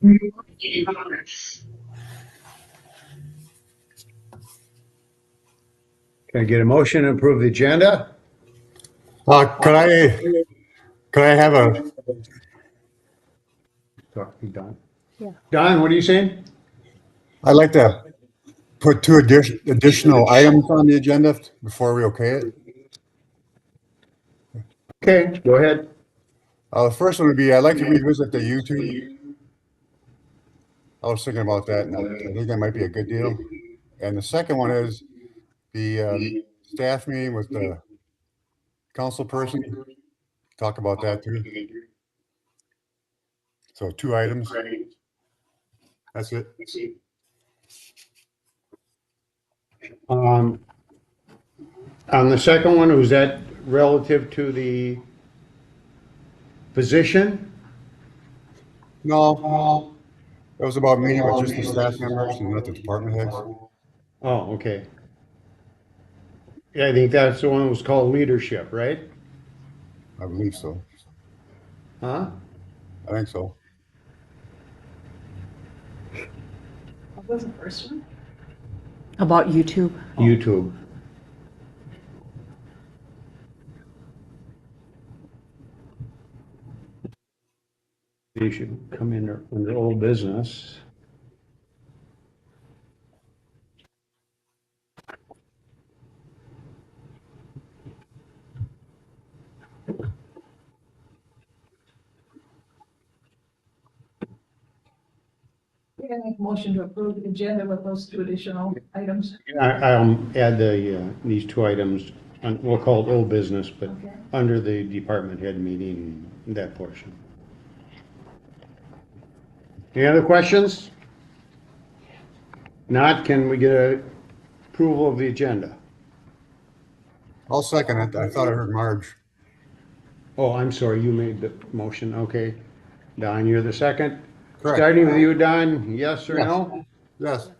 Can I get a motion to approve the agenda? Could I have a, Talk to Don. Yeah. Don, what are you saying? I'd like to put two additional items on the agenda before we okay it. Okay, go ahead. The first one would be, I'd like to revisit the YouTube. I was thinking about that, and I think that might be a good deal. And the second one is the staff meeting with the council person. Talk about that too. So 2 items. That's it. On the second one, was that relative to the position? No, it was about meeting with just the staff members and not the department heads. Oh, okay. Yeah, I think that's the one that was called leadership, right? I believe so. Huh? I think so. What was the first one? About YouTube. YouTube. You should come in under old business. We're gonna make a motion to approve the agenda with those 2 additional items. I'll add these 2 items, we'll call it old business, but Okay. under the department head meeting, that portion. Any other questions? Not, can we get a approval of the agenda? I'll second it. I thought I heard Marge. Oh, I'm sorry, you made the motion, okay. Don, you're the second? Correct. Starting with you, Don, yes or no? Yes.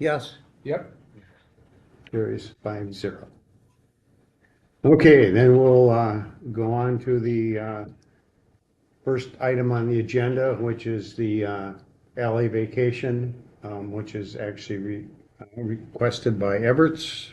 Yes. Yep. Carries 5-0. Okay, then we'll go on to the first item on the agenda, which is the alley vacation, which is actually requested by Everts.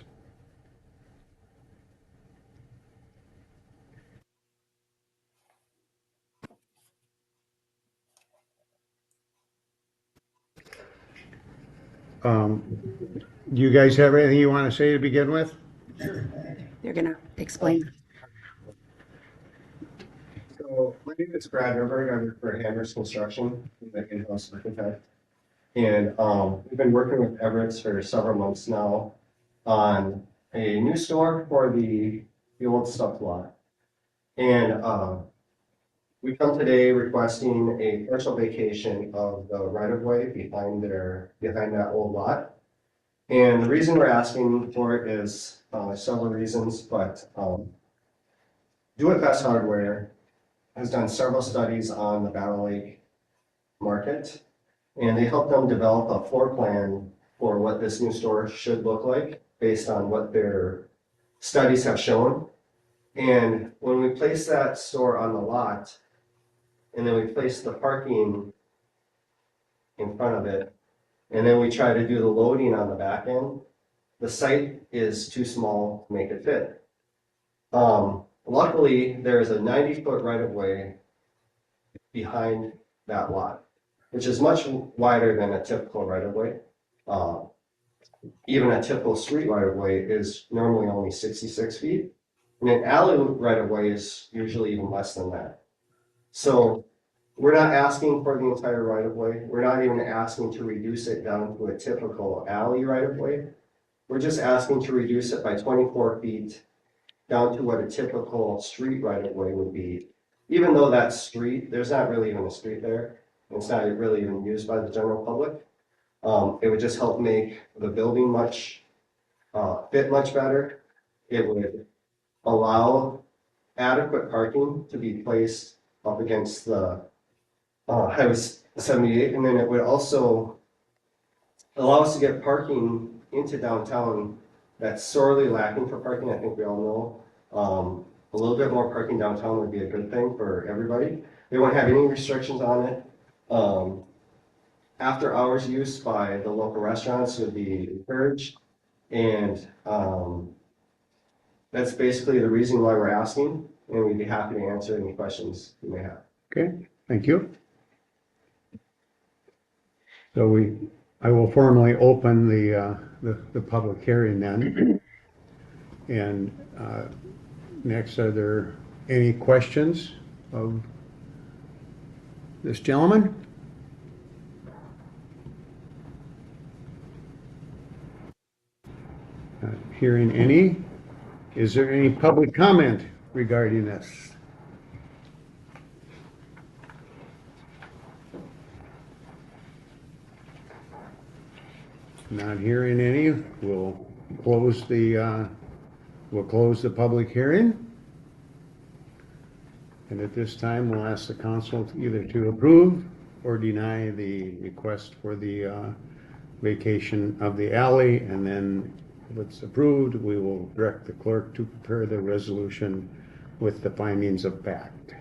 Do you guys have anything you want to say to begin with? They're gonna explain. So my name is Brad Nurberg. I work for Hammers Construction, the in-house architect. And we've been working with Everett's for several months now on a new store for the old stuff lot. And we come today requesting a partial vacation of the right-of-way behind that old lot. And the reason we're asking for it is several reasons, but Do It Best Hardware has done several studies on the Battle Lake market, and they helped them develop a floor plan for what this new store should look like based on what their studies have shown. And when we place that store on the lot, and then we place the parking in front of it, and then we try to do the loading on the back end, the site is too small to make it fit. Luckily, there is a 90-foot right-of-way behind that lot, which is much wider than a typical right-of-way. Even a typical street right-of-way is normally only 66 feet, and an alley right-of-way is usually even less than that. So we're not asking for the entire right-of-way. We're not even asking to reduce it down to a typical alley right-of-way. We're just asking to reduce it by 24 feet down to what a typical street right-of-way would be. Even though that street, there's not really even a street there, and it's not really even used by the general public. It would just help make the building fit much better. It would allow adequate parking to be placed up against the Highway 78, and then it would also allow us to get parking into downtown that's sorely lacking for parking. I think we all know. A little bit more parking downtown would be a good thing for everybody. They won't have any restrictions on it. After hours use by the local restaurants would be encouraged. And that's basically the reason why we're asking, and we'd be happy to answer any questions you may have. Okay, thank you. So I will formally open the public hearing then. And next, are there any questions of this gentleman? Not hearing any. Is there any public comment regarding this? Not hearing any. We'll close the public hearing. And at this time, we'll ask the council either to approve or deny the request for the vacation of the alley. And then if it's approved, we will direct the clerk to prepare the resolution with the findings of fact.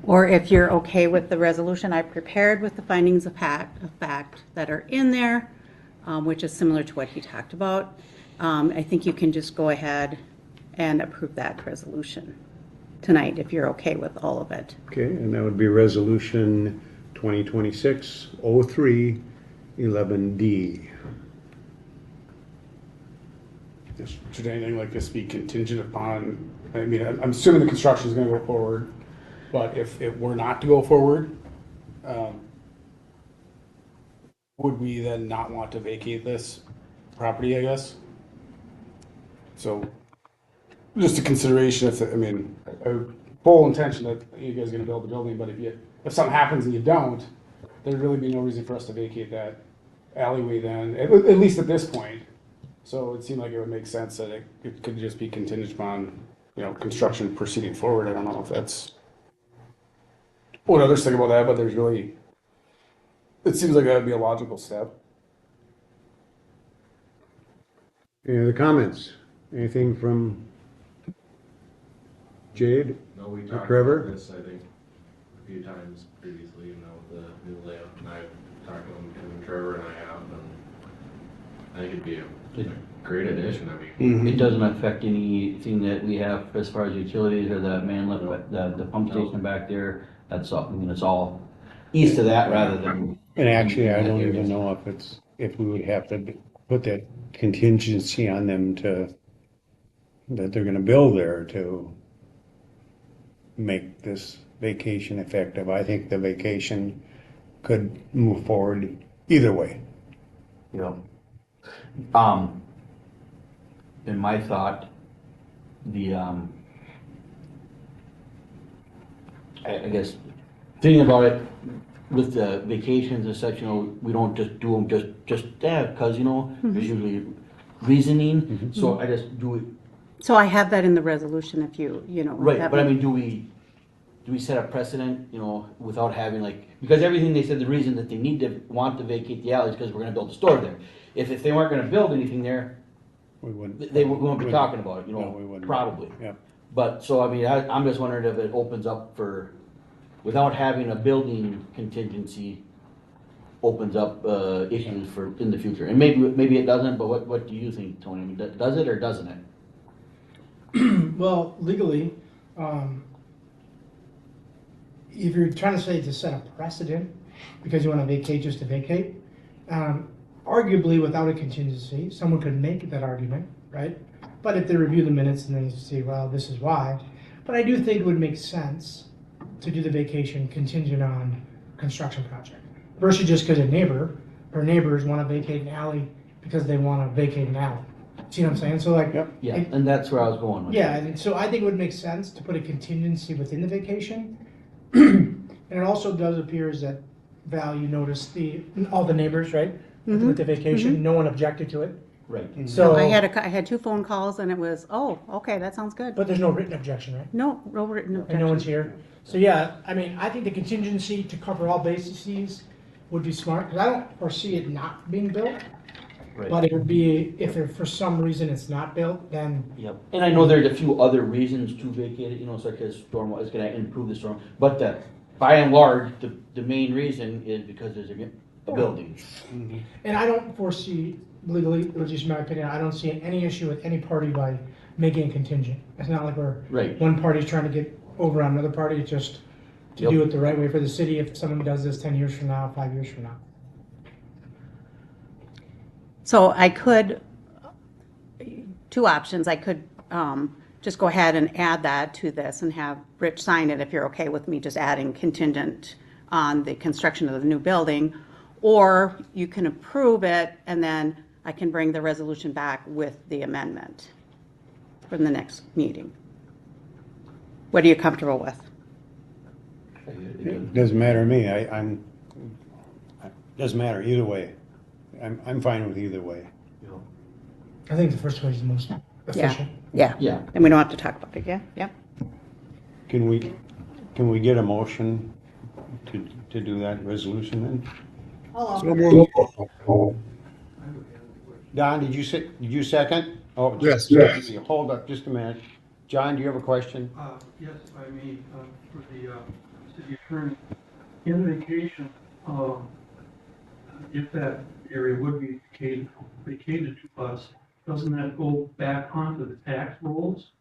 Or if you're okay with the resolution I prepared with the findings of fact that are in there, which is similar to what he talked about, I think you can just go ahead and approve that resolution tonight if you're okay with all of it. Okay, and that would be resolution 2026-03-11D. Should anything like this be contingent upon, I mean, I'm assuming the construction is gonna go forward, but if it were not to go forward, would we then not want to vacate this property, I guess? So, just a consideration if, I mean, a full intention that you guys are gonna build the building, but if something happens and you don't, there'd really be no reason for us to vacate that alleyway then, at least at this point. So it seemed like it would make sense that it could just be contingent upon, construction proceeding forward. I don't know if that's what others think about that, but it seems like that would be a logical step. Any other comments? Anything from Jade? No, we talked Trevor? about this, I think, a few times previously, with the new layout, and I've talked to him, and Trevor and I have, and I think it'd be a great addition, I mean. It doesn't affect anything that we have as far as utilities or the main lift, the pump station back there. That's all, it's all east of that rather than. And actually, I don't even know if we would have to put that contingency on them that they're gonna build there to make this vacation effective. I think the vacation could move forward either way. In my thought, I guess, thinking about it, with the vacations and such, we don't just do them because, there's usually reasoning, so I just do it. So I have that in the resolution if you. Right, have but I it. mean, do we set a precedent, without having because everything they said, the reason that they want to vacate the alley is because we're gonna build a store there. If they weren't gonna build anything there, We wouldn't. they won't be talking about it, No, we wouldn't. probably. Yeah. But, so, I mean, I'm just wondering if it opens up without having a building contingency, opens up, issues in the future. And maybe it doesn't, but what do you think, Tony? I mean, does it or doesn't it? Well, legally, if you're trying to say to set a precedent because you want to vacate just to vacate, arguably without a contingency, someone could make that argument, right? But if they review the minutes and then see, well, this is why. But I do think it would make sense to do the vacation contingent on construction project versus just because neighbors want to vacate an alley because they want to vacate an alley. See what I'm saying? So Yeah, and that's where I was going with yeah, and so I think it would make sense to put a contingency within the vacation. And it also does appear as that Val, you noticed all the neighbors, right? With the vacation, no one objected to it. Right. So I had 2 phone calls and it was, oh, okay, that sounds good. but there's no written objection, right? No written And objection. no one's here. So yeah, I mean, I think the contingency to cover all bases would be smart, because I don't foresee it not being built. Right. But it would be, if for some reason it's not built, then, Yep. And I know there's a few other reasons to vacate it, such as storm, it's gonna improve the storm, but by and large, the main reason is because there's a building. And I don't foresee legally, which is my opinion, I don't see any issue with any party by making a contingent. It's not like we're, Right. one party's trying to get over on another party, it's just to Yep. do it the right way for the city if someone does this 10 years from now, 5 years from now. So I could, two options, I could just go ahead and add that to this and have Rich sign it if you're okay with me just adding contingent on the construction of the new building. Or you can approve it and then I can bring the resolution back with the amendment from the next meeting. What are you comfortable with? It doesn't matter to me. Doesn't matter either way. I'm fine with either way. I think the first way is the most efficient. Yeah, Yeah. and we don't have to talk about it, yeah, yeah. Can we get a motion to do that resolution then? So moved. Don, did you second? Oh, Yes. Hold up just a minute. John, do you have a question? Yes, if I may, for the city attorney, in vacation, if that area would be vacated to us, doesn't that go back onto the tax rolls,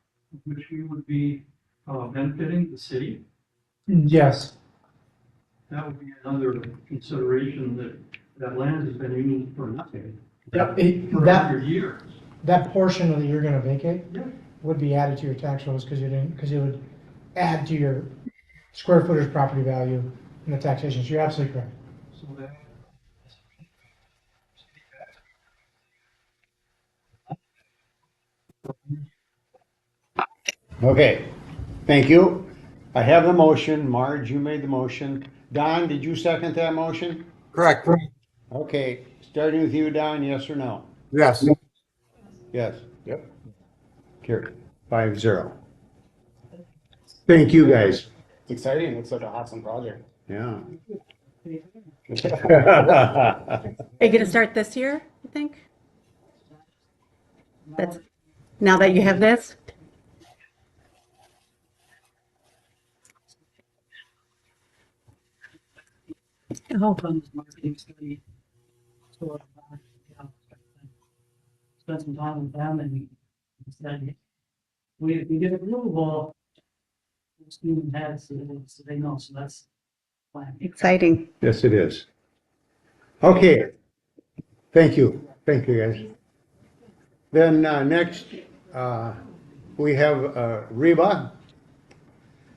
which we would be benefiting the city? Yes, That would be another consideration that land has been used for nothing for that, 100 years. that portion that you're gonna vacate Yeah. would be added to your tax rolls because it would add to your square footage property value in the taxation. So you're absolutely correct. So that. Okay, thank you. I have the motion. Marge, you made the motion. Don, did you second that motion? Correct. Okay, starting with you, Don, yes or no? Yes. Yes. Yep. Carry 5-0. Thank you, guys. It's exciting. Looks like an awesome project. Yeah. Are you gonna start this year, you think? That's, now that you have this? Funds marketing study. So, spent some time with them and said, we get approval. Student heads, so they know, so that's fine. Exciting. Yes, it is. Okay. Thank you. Thank you, guys. Then next, we have Reba.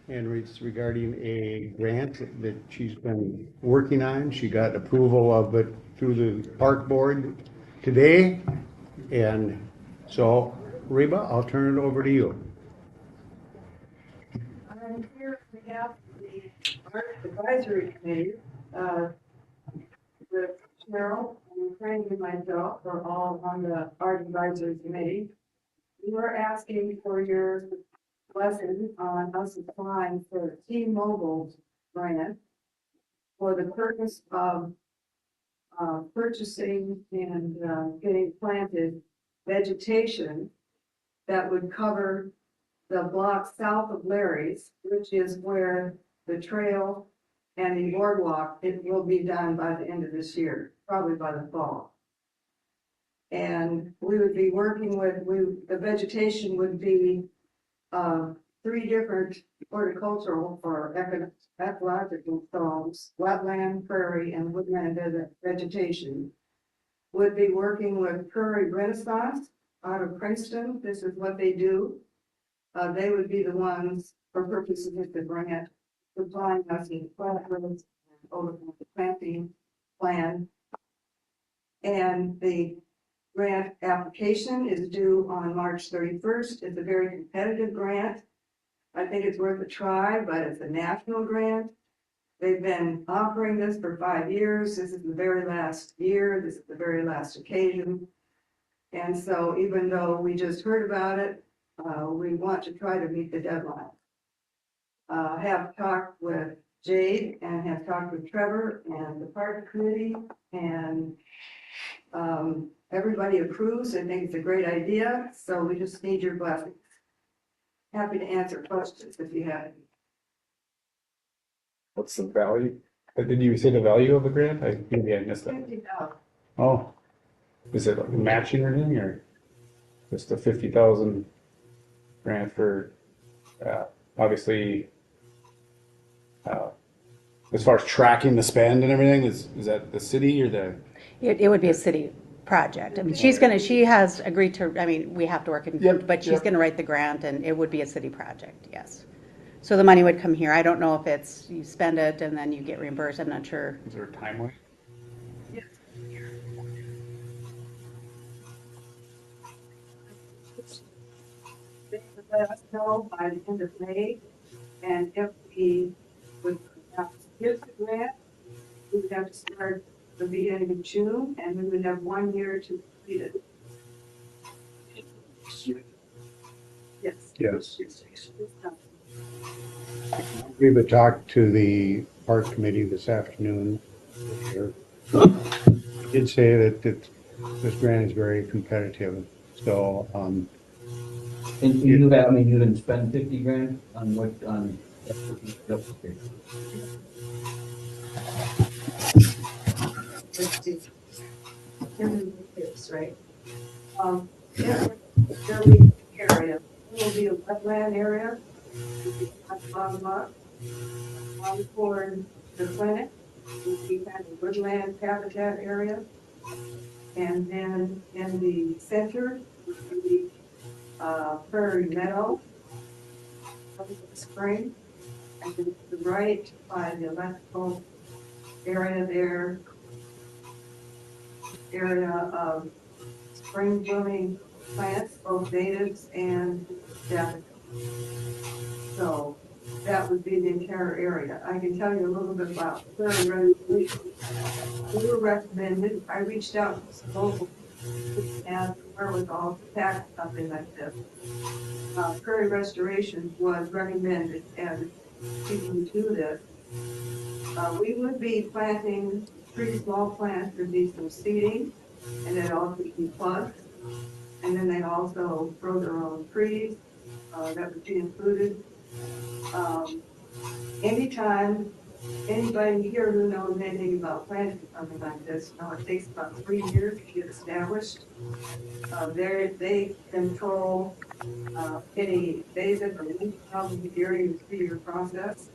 And it's regarding a grant that she's been working on. She got approval of it through the park board today. And so, Reba, I'll turn it over to you. I'm here on behalf of the Art Advisory Committee, with Cheryl and Frank and myself are all on the Art Advisory Committee. We were asking for your blessing on us applying for T-Mobile grant for the purpose of purchasing and getting planted vegetation that would cover the block south of Larry's, which is where the trail and the boardwalk, it will be done by the end of this year, probably by the fall. And we would be working with, the vegetation would be 3 different horticultural or ecological zones: wetland, prairie, and woodland vegetation. Would be working with Prairie Renaissance out of Princeton. This is what they do. They would be the ones, for purposes of the grant, supplying us with plant roads and over the planting plan. And the grant application is due on March 31st. It's a very competitive grant. I think it's worth a try, but it's a national grant. They've been offering this for 5 years. This is the very last year. This is the very last occasion. And so even though we just heard about it, we want to try to meet the deadline. Have talked with Jade and have talked with Trevor and the park committee, and everybody approves. I think it's a great idea, so we just need your blessings. Happy to answer questions if you have any. What's the value? Did you say the value of the grant? Maybe I missed that. $50,000. Oh, is it like matching or anything, or just a 50,000 grant for, obviously, as far as tracking the spend and everything, is that the city or the? It would be a city project. I mean, she has agreed to, I mean, we have to work in, Yep, but she's yep. gonna write the grant and it would be a city project, yes. So the money would come here. I don't know if it's, you spend it and then you get reimbursed. I'm not sure. Is there a timeline? They would let us know by the end of May, and if we would have to give the grant, we would have to start the beginning of June, and we would have 1 year to complete it. Yes. Yes. It's done. We would talk to the park committee this afternoon. Did say that this grant is very competitive, so, And you have, I mean, you didn't spend 50 grand on what, on. Okay. Let's see. Here it is, right? There'll be area, it'll be a wetland area. It'll be bottom up. Toward the clinic, will be kind of woodland habitat area. And then in the center, will be prairie meadow, up at the spring. And then to the right, by the electrical area there, area of spring blooming plants, both natives and daffodils. So that would be the entire area. I can tell you a little bit about prairie restoration. We were recommended, I reached out to some local and wherewithal to tackle something like this. Prairie restoration was recommended as people who do this. We would be planting 3 small plants, there'd be some seeding, and then also be plugs. And then they also grow their own trees, that would be included. Anytime anybody here who knows anything about planting something like this, it takes about 3 years to get established. They control any invasive or weed problem during the 3-year process.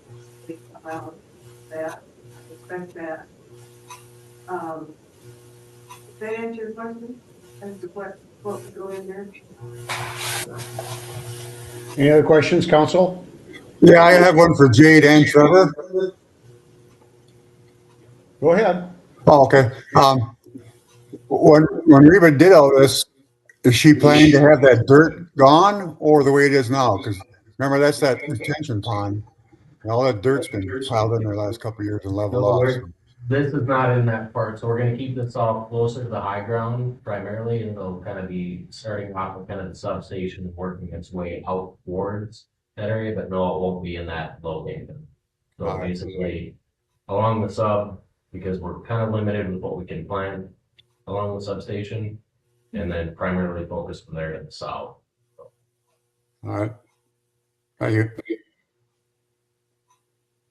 They allow that, respect that. Does that answer your question as to what would go in there? any other questions, council? Yeah, I have one for Jade and Trevor. Go ahead. Oh, okay. When Reba did all this, is she planning to have that dirt gone or the way it is now? Because remember, that's that retention pond. And all that dirt's been piled in there the last couple of years and leveled off. This is not in that part, so we're gonna keep this all closer to the high ground primarily, and it'll kind of be starting off with kind of the substation, working its way out towards that area, but no, it won't be in that location. So Alright. basically, along the sub, because we're kind of limited with what we can plant along the substation, and then primarily focus from there to the south. All right. Thank you.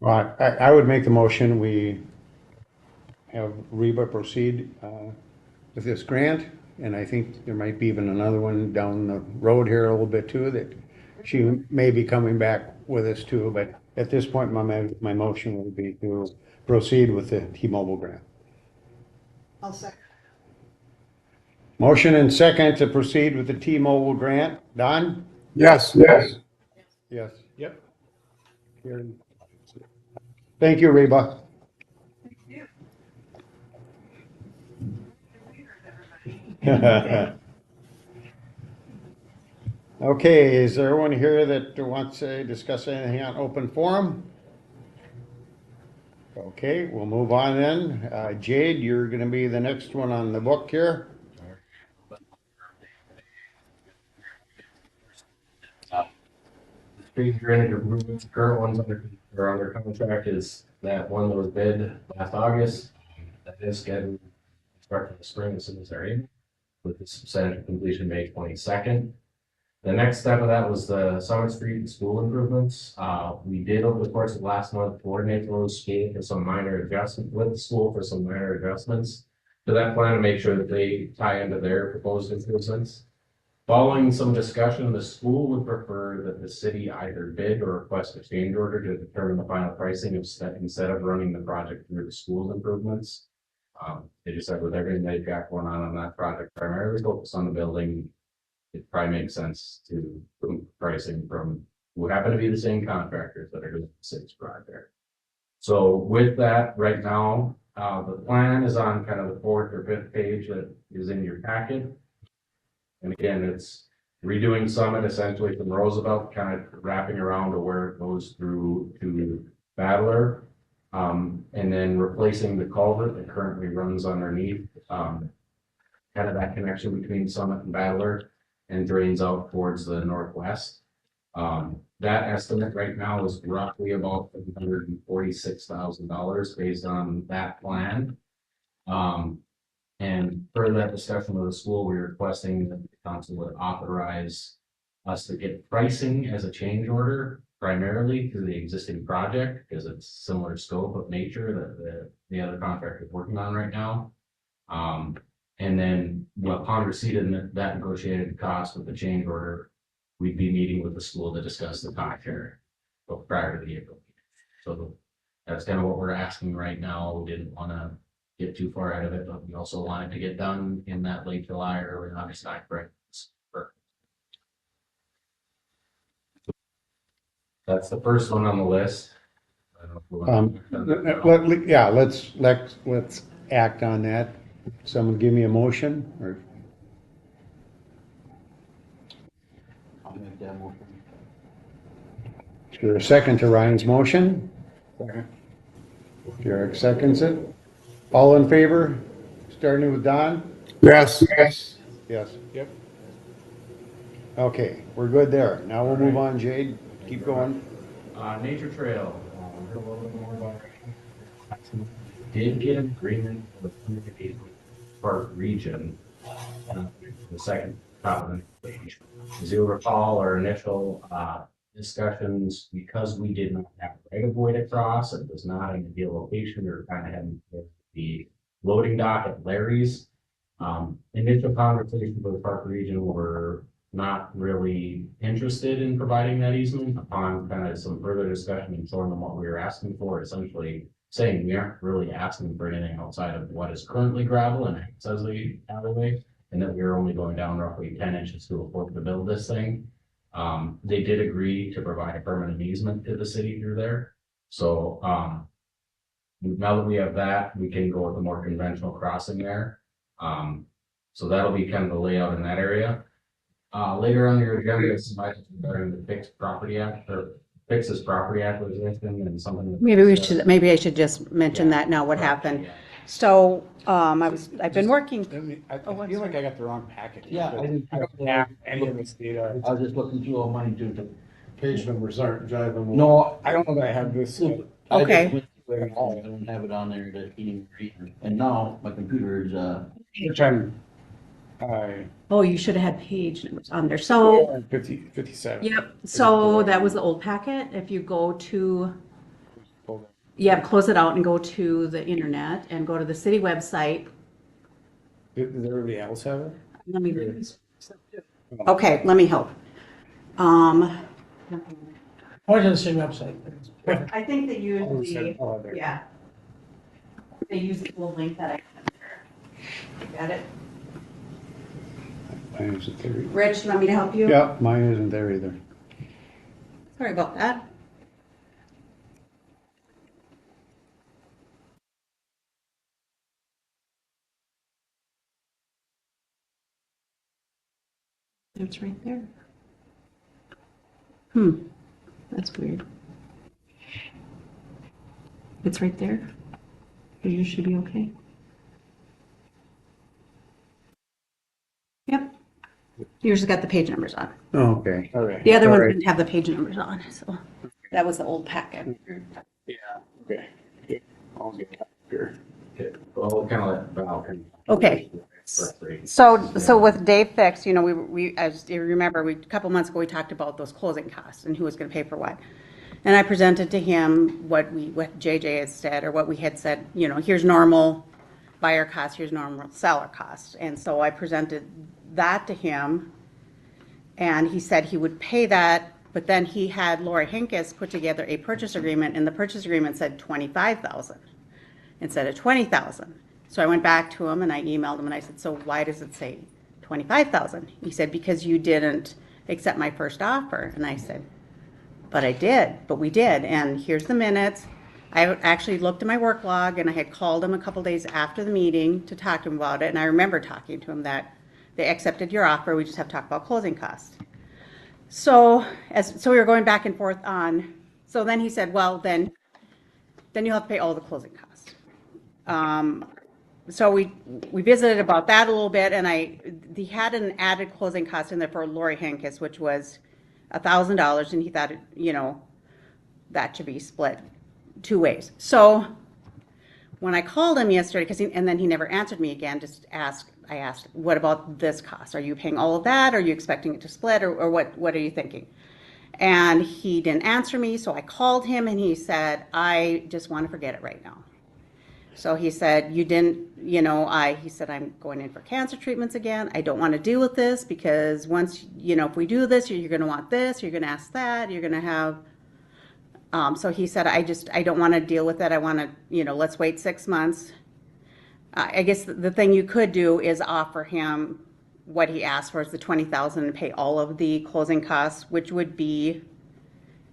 Well, I would make the motion, we have Reba proceed with this grant, and I think there might be even another one down the road here a little bit too, that she may be coming back with us too, but at this point, my motion would be to proceed with the T-Mobile grant. I'll second. Motion and second to proceed with the T-Mobile grant. Don? Yes. Yes. Yep. Karen. Thank you, Reba. Thank you. Okay, is there anyone here that wants to discuss anything on open forum? Okay, we'll move on then. Jade, you're gonna be the next one on the book here. Street drainage improvements, current ones under contract is that one that was bid last August. That is scheduled to start in the spring as soon as they're able, with this percentage of completion May 22nd. The next step of that was the Summit Street school improvements. We did over the course of last month coordinate those school for some minor adjustments with the school for some minor adjustments to that plan to make sure that they tie into their proposed improvements. Following some discussion, the school would prefer that the city either bid or request a change order to determine the final pricing instead of running the project through the school's improvements. They just said with everything they've got going on that project, primarily focused on the building, it probably makes sense to put pricing from who happen to be the same contractors that are doing the city's project. So with that, right now, the plan is on kind of the 4th or 5th page that is in your packet. And again, it's redoing Summit essentially from Roosevelt, kind of wrapping around to where it goes through to Battler. And then replacing the culvert that currently runs underneath, kind of that connection between Summit and Battler and drains out towards the northwest. That estimate right now is roughly about $746,000 based on that plan. And for that discussion with the school, we're requesting that the council would authorize us to get pricing as a change order primarily to the existing project because it's similar scope of nature that the other contractor is working on right now. And then upon receipt of that negotiated cost with the change order, we'd be meeting with the school to discuss the contract prior to the April meeting. So that's kind of what we're asking right now. We didn't want to get too far ahead of it, but we also wanted to get done in that late July or early August timeframe. That's the first one on the list. I don't know if we want to- Let's act on that. Someone give me a motion or I'll make that motion. is there a second to Ryan's motion? Derek seconds it. All in favor, starting with Don? Yes. Yes. Yep. Okay, we're good there. Now we'll move on, Jade. Keep going. Nature Trail, heard a little bit more about it. Did get an agreement with the Park region, the second top of the page. As you'll recall, our initial discussions, because we did not have right of way to cross, it was not an ideal location, or kind of having the loading dock at Larry's. Initial conversations with the park region were not really interested in providing that easement. Upon kind of some further discussion and showing them what we were asking for, essentially saying we aren't really asking for anything outside of what is currently gravel and says the alleyway, and that we are only going down roughly 10 inches to afford to build this thing. They did agree to provide a permanent easement to the city through there. So now that we have that, we can go with a more conventional crossing there. So that'll be kind of the layout in that area. Later on your agenda is some items regarding the fixed property act or fixes property acquisition and something. Maybe I should just mention that now what happened. Yeah. So, I've been working, I feel like I got the wrong packet. Yeah, I didn't- I don't have any of this data. I was just looking through all mine too. Page numbers aren't driving. No, I don't know that I have this. I just Okay. went through it all. I don't have it on there to eating greet. And now my computer is, Which I'm, oh, you should have had page numbers on there. So, 57. yep, so that was the old packet. If you go to, close it out and go to the internet and go to the city website. Does everybody else have it? Let me, okay, let me help. Or to the same website. I think they use Oh, the, there. yeah. They use the little link that I sent there. Got it? Mine isn't there either. Rich, you want me to help you? Yep, mine isn't there either. Sorry about that. It's right there. That's weird. It's right there. You should be okay. Yep. Yours has got the page numbers on. Okay. All right. The other All one right. didn't have the page numbers on, so that was the old packet. Yeah, okay. I'll get it up here. Okay, well, we'll kind of let Val. Okay. frustration. So with Dave Fix, you know, we, as you remember, a couple months ago, we talked about those closing costs and who was gonna pay for what. And I presented to him what JJ had said, or what we had said, you know, here's normal buyer costs, here's normal seller costs. And so I presented that to him, and he said he would pay that, but then he had Lori Hinkes put together a purchase agreement, and the purchase agreement said 25,000 instead of 20,000. So I went back to him and I emailed him and I said, so why does it say 25,000? He said, because you didn't accept my first offer. And I said, but we did, and here's the minutes. I actually looked at my work log, and I had called him a couple days after the meeting to talk to him about it, and I remember talking to him that they accepted your offer, we just have to talk about closing costs. So we were going back and forth on, so then he said, well, then you'll have to pay all the closing costs. So we visited about that a little bit, and he had an added closing cost in there for Lori Hankis, which was $1,000, and he thought, you know, that should be split 2 ways. So when I called him yesterday, and then he never answered me again, I asked, what about this cost? Are you paying all of that? Are you expecting it to split, or what are you thinking? And he didn't answer me, so I called him, and he said, I just want to forget it right now. So he said, you didn't, you know, he said, I'm going in for cancer treatments again. I don't want to deal with this, because once, you know, if we do this, you're going to want this, you're going to ask that, you're going to have, so he said, I don't want to deal with it. I want to, you know, let's wait 6 months. I guess the thing you could do is offer him what he asked for, is the 20,000, and pay all of the closing costs, which would be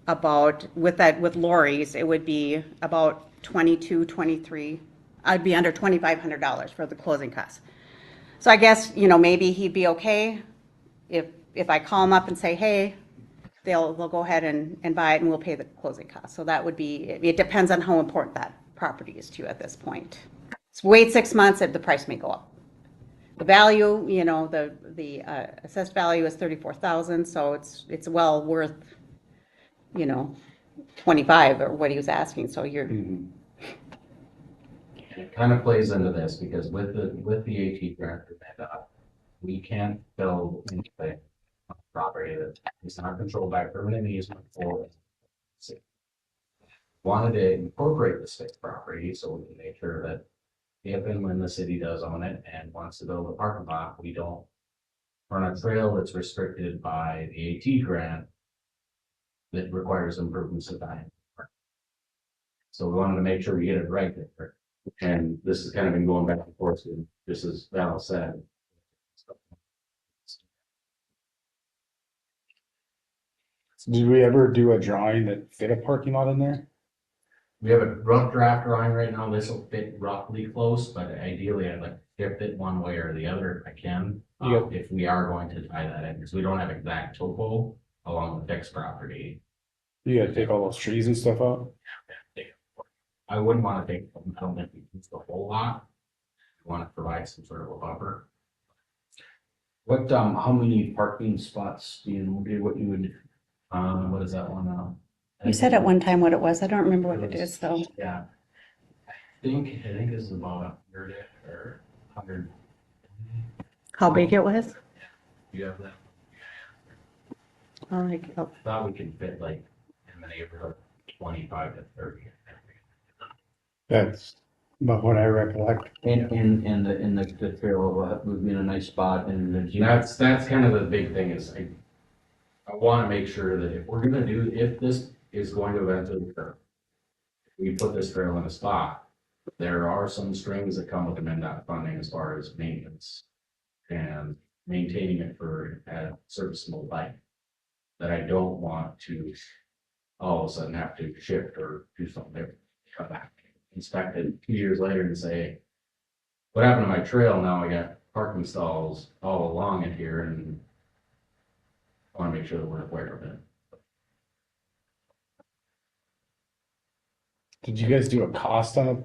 about, with Lori's, it would be about 23. I'd be under $2,500 for the closing costs. So I guess, you know, maybe he'd be okay if I call him up and say, hey, they'll go ahead and buy it, and we'll pay the closing costs. So that would be, it depends on how important that property is to you at this point. So wait 6 months, the price may go up. The value, you know, the assessed value is 34,000, so it's well worth, you know, 25 or what he was asking. So you're. Mm-hmm. It kind of plays into this, because with the AT grant, we can't build anything on a property that is not controlled by a permanent easement or wanted to incorporate the state property, so we can make sure that if and when the city does own it and wants to build a parking lot, we don't run a trail that's restricted by the AT grant that requires improvements to that. So we wanted to make sure we get it right there. And this has kind of been going back and forth, and just as Val said. Did we ever do a drawing that fit a parking lot in there? We have a rough draft drawing right now. This will fit roughly close, but ideally I'd like to shift it one way or the other if I can. If we are going to tie that in, because we don't have exact topo along the fixed property. You gotta take all those trees and stuff out? I wouldn't want to take, I don't think we use the whole lot. We want to provide some sort of a buffer. What, how many parking spots do you know, what you would, What is that one now? You said at one time what it was. I don't remember what it is though. Yeah. I think this is about 100 or 100. How big it was? You have that? Oh. Thought we could fit like in the neighborhood 25 to 30. That's about what I recollect. and the trail would be in a nice spot, and then. That's kind of the big thing, is I want to make sure that if this is going to eventually occur, we put this trail in a spot, there are some strings that come with the MnDOT funding as far as maintenance and maintaining it for a serviceable life, that I don't want to all of a sudden have to shift or do something different, come back, inspect it 2 years later and say, what happened to my trail? Now I got parking stalls all along it here, and I want to make sure that we're aware of it. Did you guys do a cost on,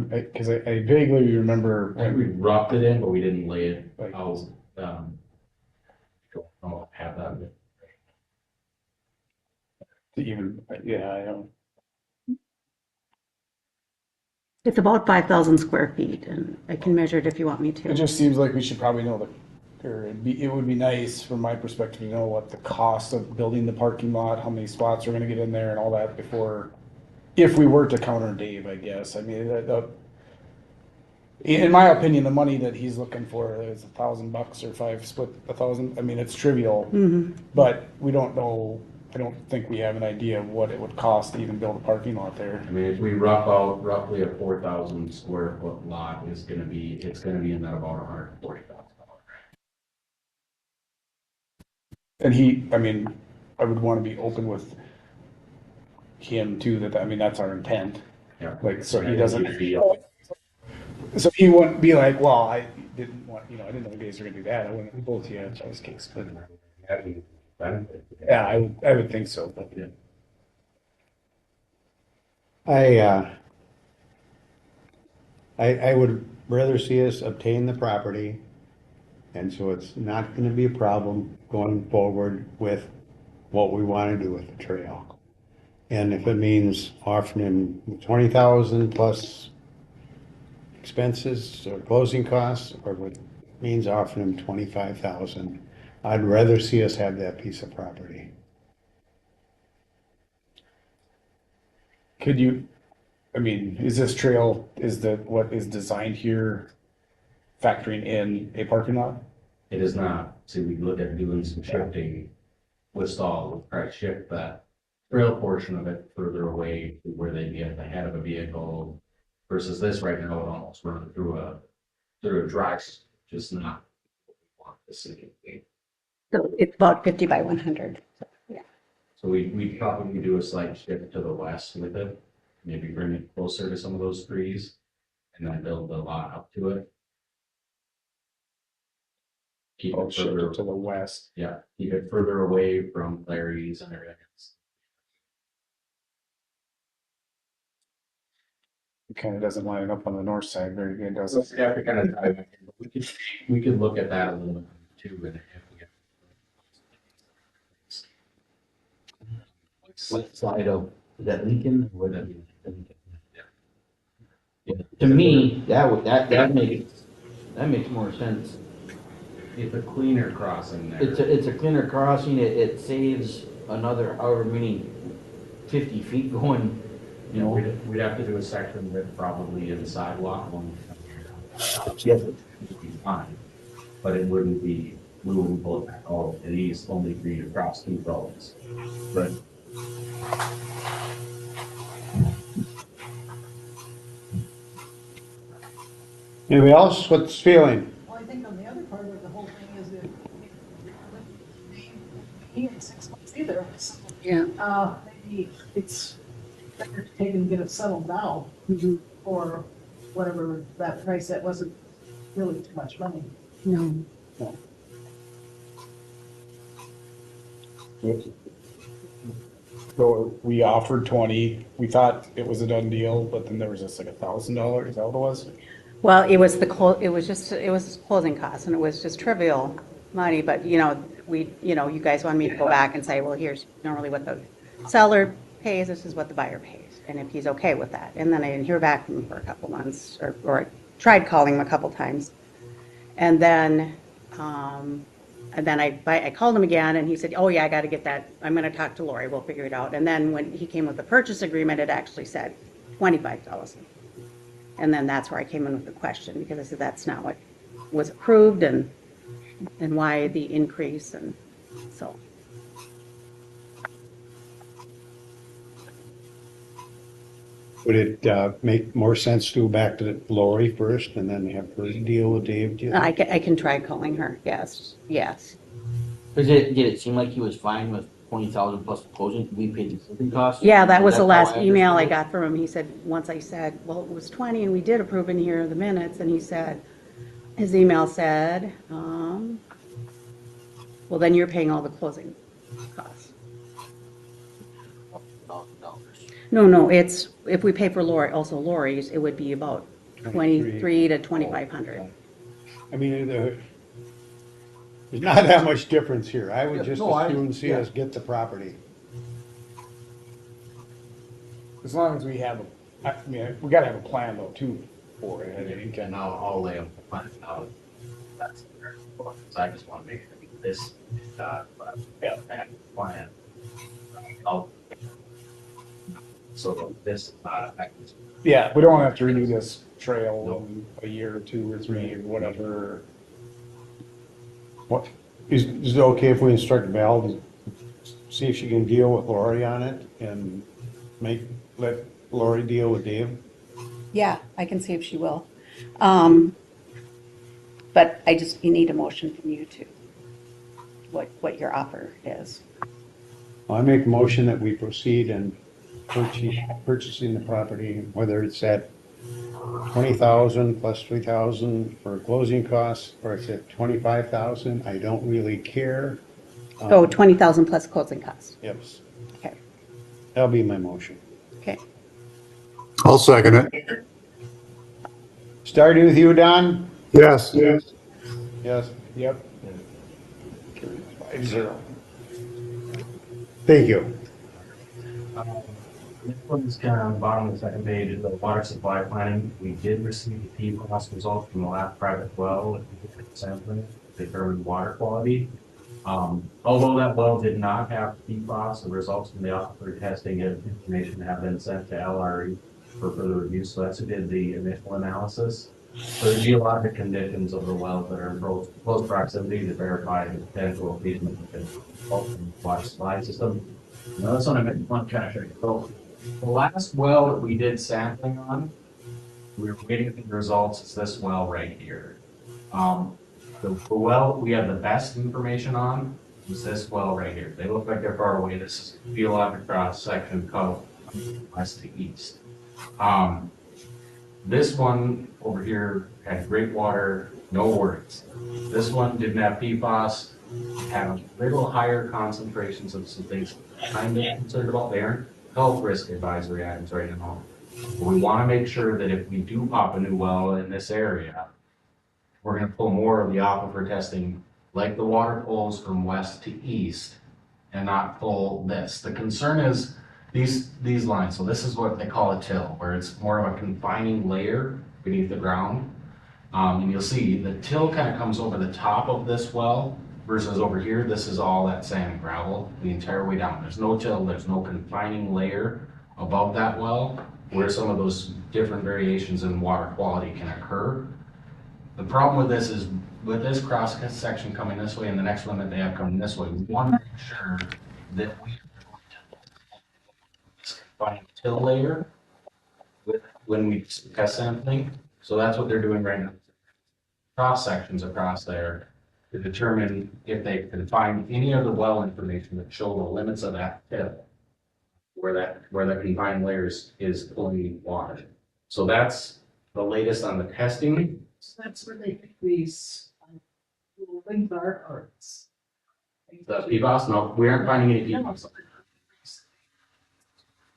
because I vaguely remember. I think we roughed it in, but we didn't lay it Like- out. Don't know if I have that. To even, yeah, I don't. It's about 5,000 square feet, and I can measure it if you want me It to. just seems like we should probably know or it would be nice from my perspective to know what the cost of building the parking lot, how many spots are gonna get in there and all that before, if we were to counter Dave, I guess. I mean, in my opinion, the money that he's looking for is $1,000 or split 1,000. I mean, it's trivial, but we don't know. I don't think we have an idea of what it would cost to even build a parking lot there. I mean, if we rough out roughly a 4,000 square foot lot it's gonna be in that about $140,000. And I mean, I would want to be open with him too, I mean, that's our intent. Yeah. Like, so he doesn't, so he wouldn't be like, well, I didn't want, I didn't know you guys were gonna do that. I wouldn't, we both, yeah, Charles case, but yeah, I would think so, but yeah. I would rather see us obtain the property, and so it's not gonna be a problem going forward with what we wanna do with the trail. And if it means offering him 20,000 plus expenses or closing costs, or if it means offering him 25,000, I'd rather see us have that piece of property. Could you, I mean, is this trail, what is designed here factoring in a parking lot? It is not. See, we look at doing some shifting with stall, we'll try to shift that trail portion of it further away to where they'd be at the head of a vehicle versus this right now would almost run through a drive, just not what we want to see. So it's about 50 by 100. So, yeah. So we probably do a slight shift to the west with it, maybe bring it closer to some of those trees and then build the lot up to it. Keep it Shift further it to the west. Yeah, keep it further away from Larry's and everything else. It kind of doesn't line up on the north side very good, does it? Yeah, we kind of drive it, but we could look at that a little bit too, and if we get. What side of, is that Lincoln? Or would that be? Yeah. To me, that makes more sense. It's a cleaner crossing there. It's a cleaner crossing, it saves another however many 50 feet going, We'd have to do a section with probably in the sidewalk one. Yes. It would be fine, but it wouldn't be, we wouldn't pull it back all, it is only for you to cross 2 roads. Right. Anybody else? What's feeling? Well, I think on the other part of the whole thing is that he in 6 months either. So, Yeah. maybe it's better to take and get it settled now or whatever that price, that wasn't really too much money. No. So we offered 20, we thought it was a done deal, but then there was just like $1,000, is that what it was? Well, it was it was closing costs, and it was just trivial money, but, you guys wanted me to go back and say, well, here's normally what the seller pays, this is what the buyer pays, and if he's okay with that. And then I didn't hear back from him for a couple months, or I tried calling him a couple times. And then I called him again, and he said, oh yeah, I gotta get that, I'm gonna talk to Lori, we'll figure it out. And then when he came with the purchase agreement, it actually said $25,000. And then that's where I came in with the question, because I said, that's not what was approved, and why the increase, and so. Would it make more sense to go back to Lori first and then have her deal with Dave? Do you think? I can try calling her, yes. Did it seem like he was fine with 20,000 plus closing, we paid the closing costs? Yeah, that was the That's last how I email I understood it? got from him. He said, once I said, well, it was 20 and we did approve in here the minutes, and he said, his email said, well, then you're paying all the closing costs. No, it's, if we pay for Lori's, it would be about 23 to 2,500. I mean, there's not that much difference here. I would just as soon see us get the property. As long as we have I mean, we gotta have a plan though too for it, I think, And and I'll lay them plan out. That's, I just want to make sure this, but yeah, I have a plan. I'll. So this, yeah, we don't wanna have to redo this trail in a year or 2 or 3 or whatever. What, is it okay if we instruct Val to see if she can deal with Lori on it and let Lori deal with Dave? Yeah, I can see if she will. But you need a motion from you too, what your offer is. I make a motion that we proceed in purchasing the property, whether it's at 20,000 plus 3,000 for closing costs, or it's at 25,000, I don't really care. So 20,000 plus closing costs. Yes, Okay, that'll be my motion. okay. I'll second it. Starting with you, Don? Yes. Yes. Yep. 5-0. Thank you. This one's kind of on the bottom of the second page is the water supply planning. We did receive the PFAS results from the last private well sampling, determined water quality. Although that well did not have PFAS, the results from the aquifer testing and information have been sent to LRE for further review. So that's who did the initial analysis. So the geologic conditions of the wells that are in close proximity to verify the potential location of the water supply system. Now this one I meant one kind of show you. So the last well that we did sampling on, we were waiting for the results. It's this well right here. The well we have the best information on is this well right here. They look like they're far away. This is geologic cross section cut west to east. This one over here had great water, no worries. This one didn't have PFAS, had a little higher concentrations of some things I'm concerned about there. Health risk advisory items right now. But we want to make sure that if we do pop a new well in this area, we're going to pull more of the aquifer testing like the water pulls from west to east and not pull this. The concern is these lines. So this is what they call a till, where it's more of a confining layer beneath the ground. And you'll see the till kind of comes over the top of this well versus over here. This is all that sand and gravel the entire way down. There's no till, there's no confining layer above that well where some of those different variations in water quality can occur. The problem with this is with this cross section coming this way and the next one that they have coming this way, we want to make sure that we confining till layer when we test sampling. So that's what they're doing right now. Cross sections across there to determine if they can find any of the well information that show the limits of that tip where that confined layer is pulling water. So that's the latest on the testing. So that's where they think these little things are, or it's. The PFAS, no, we aren't finding any PFAS.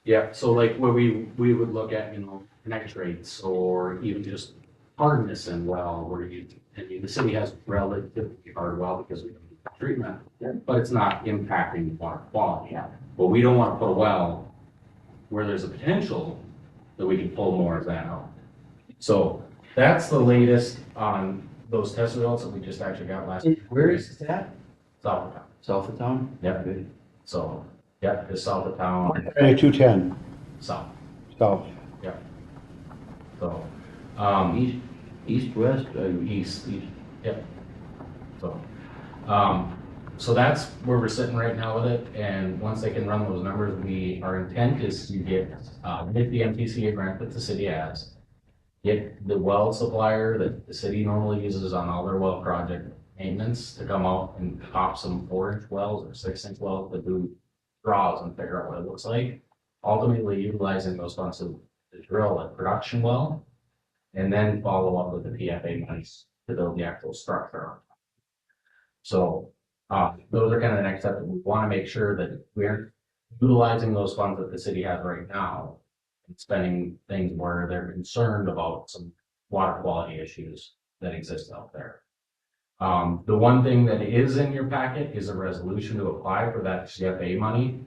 Yeah, so like where we would look at, connect rates or even just hardness in well, where the city has relatively hard well because we don't do treatment, but it's not impacting water quality. But we don't want to put a well where there's a potential that we can pull more of that out. So that's the latest on those test results that we just actually got last week. Where is that? South of town. South of town? Yeah, good. So, yeah, just south of town, 210, south, south. yeah. So, East, west, east, yeah. So, so that's where we're sitting right now with it. And once they can run those numbers, our intent is to get the MTCA grant that the city has, get the well supplier that the city normally uses on all their well project maintenance to come out and pop some 4-inch wells or 6-inch wells to do draws and figure out what it looks like. Ultimately utilizing those funds to drill a production well and then follow up with the PFA monies to build the actual structure. So those are kind of the next steps. We want to make sure that we're utilizing those funds that the city has right now and spending things where they're concerned about some water quality issues that exist out there. The one thing that is in your packet is a resolution to apply for that CFA money.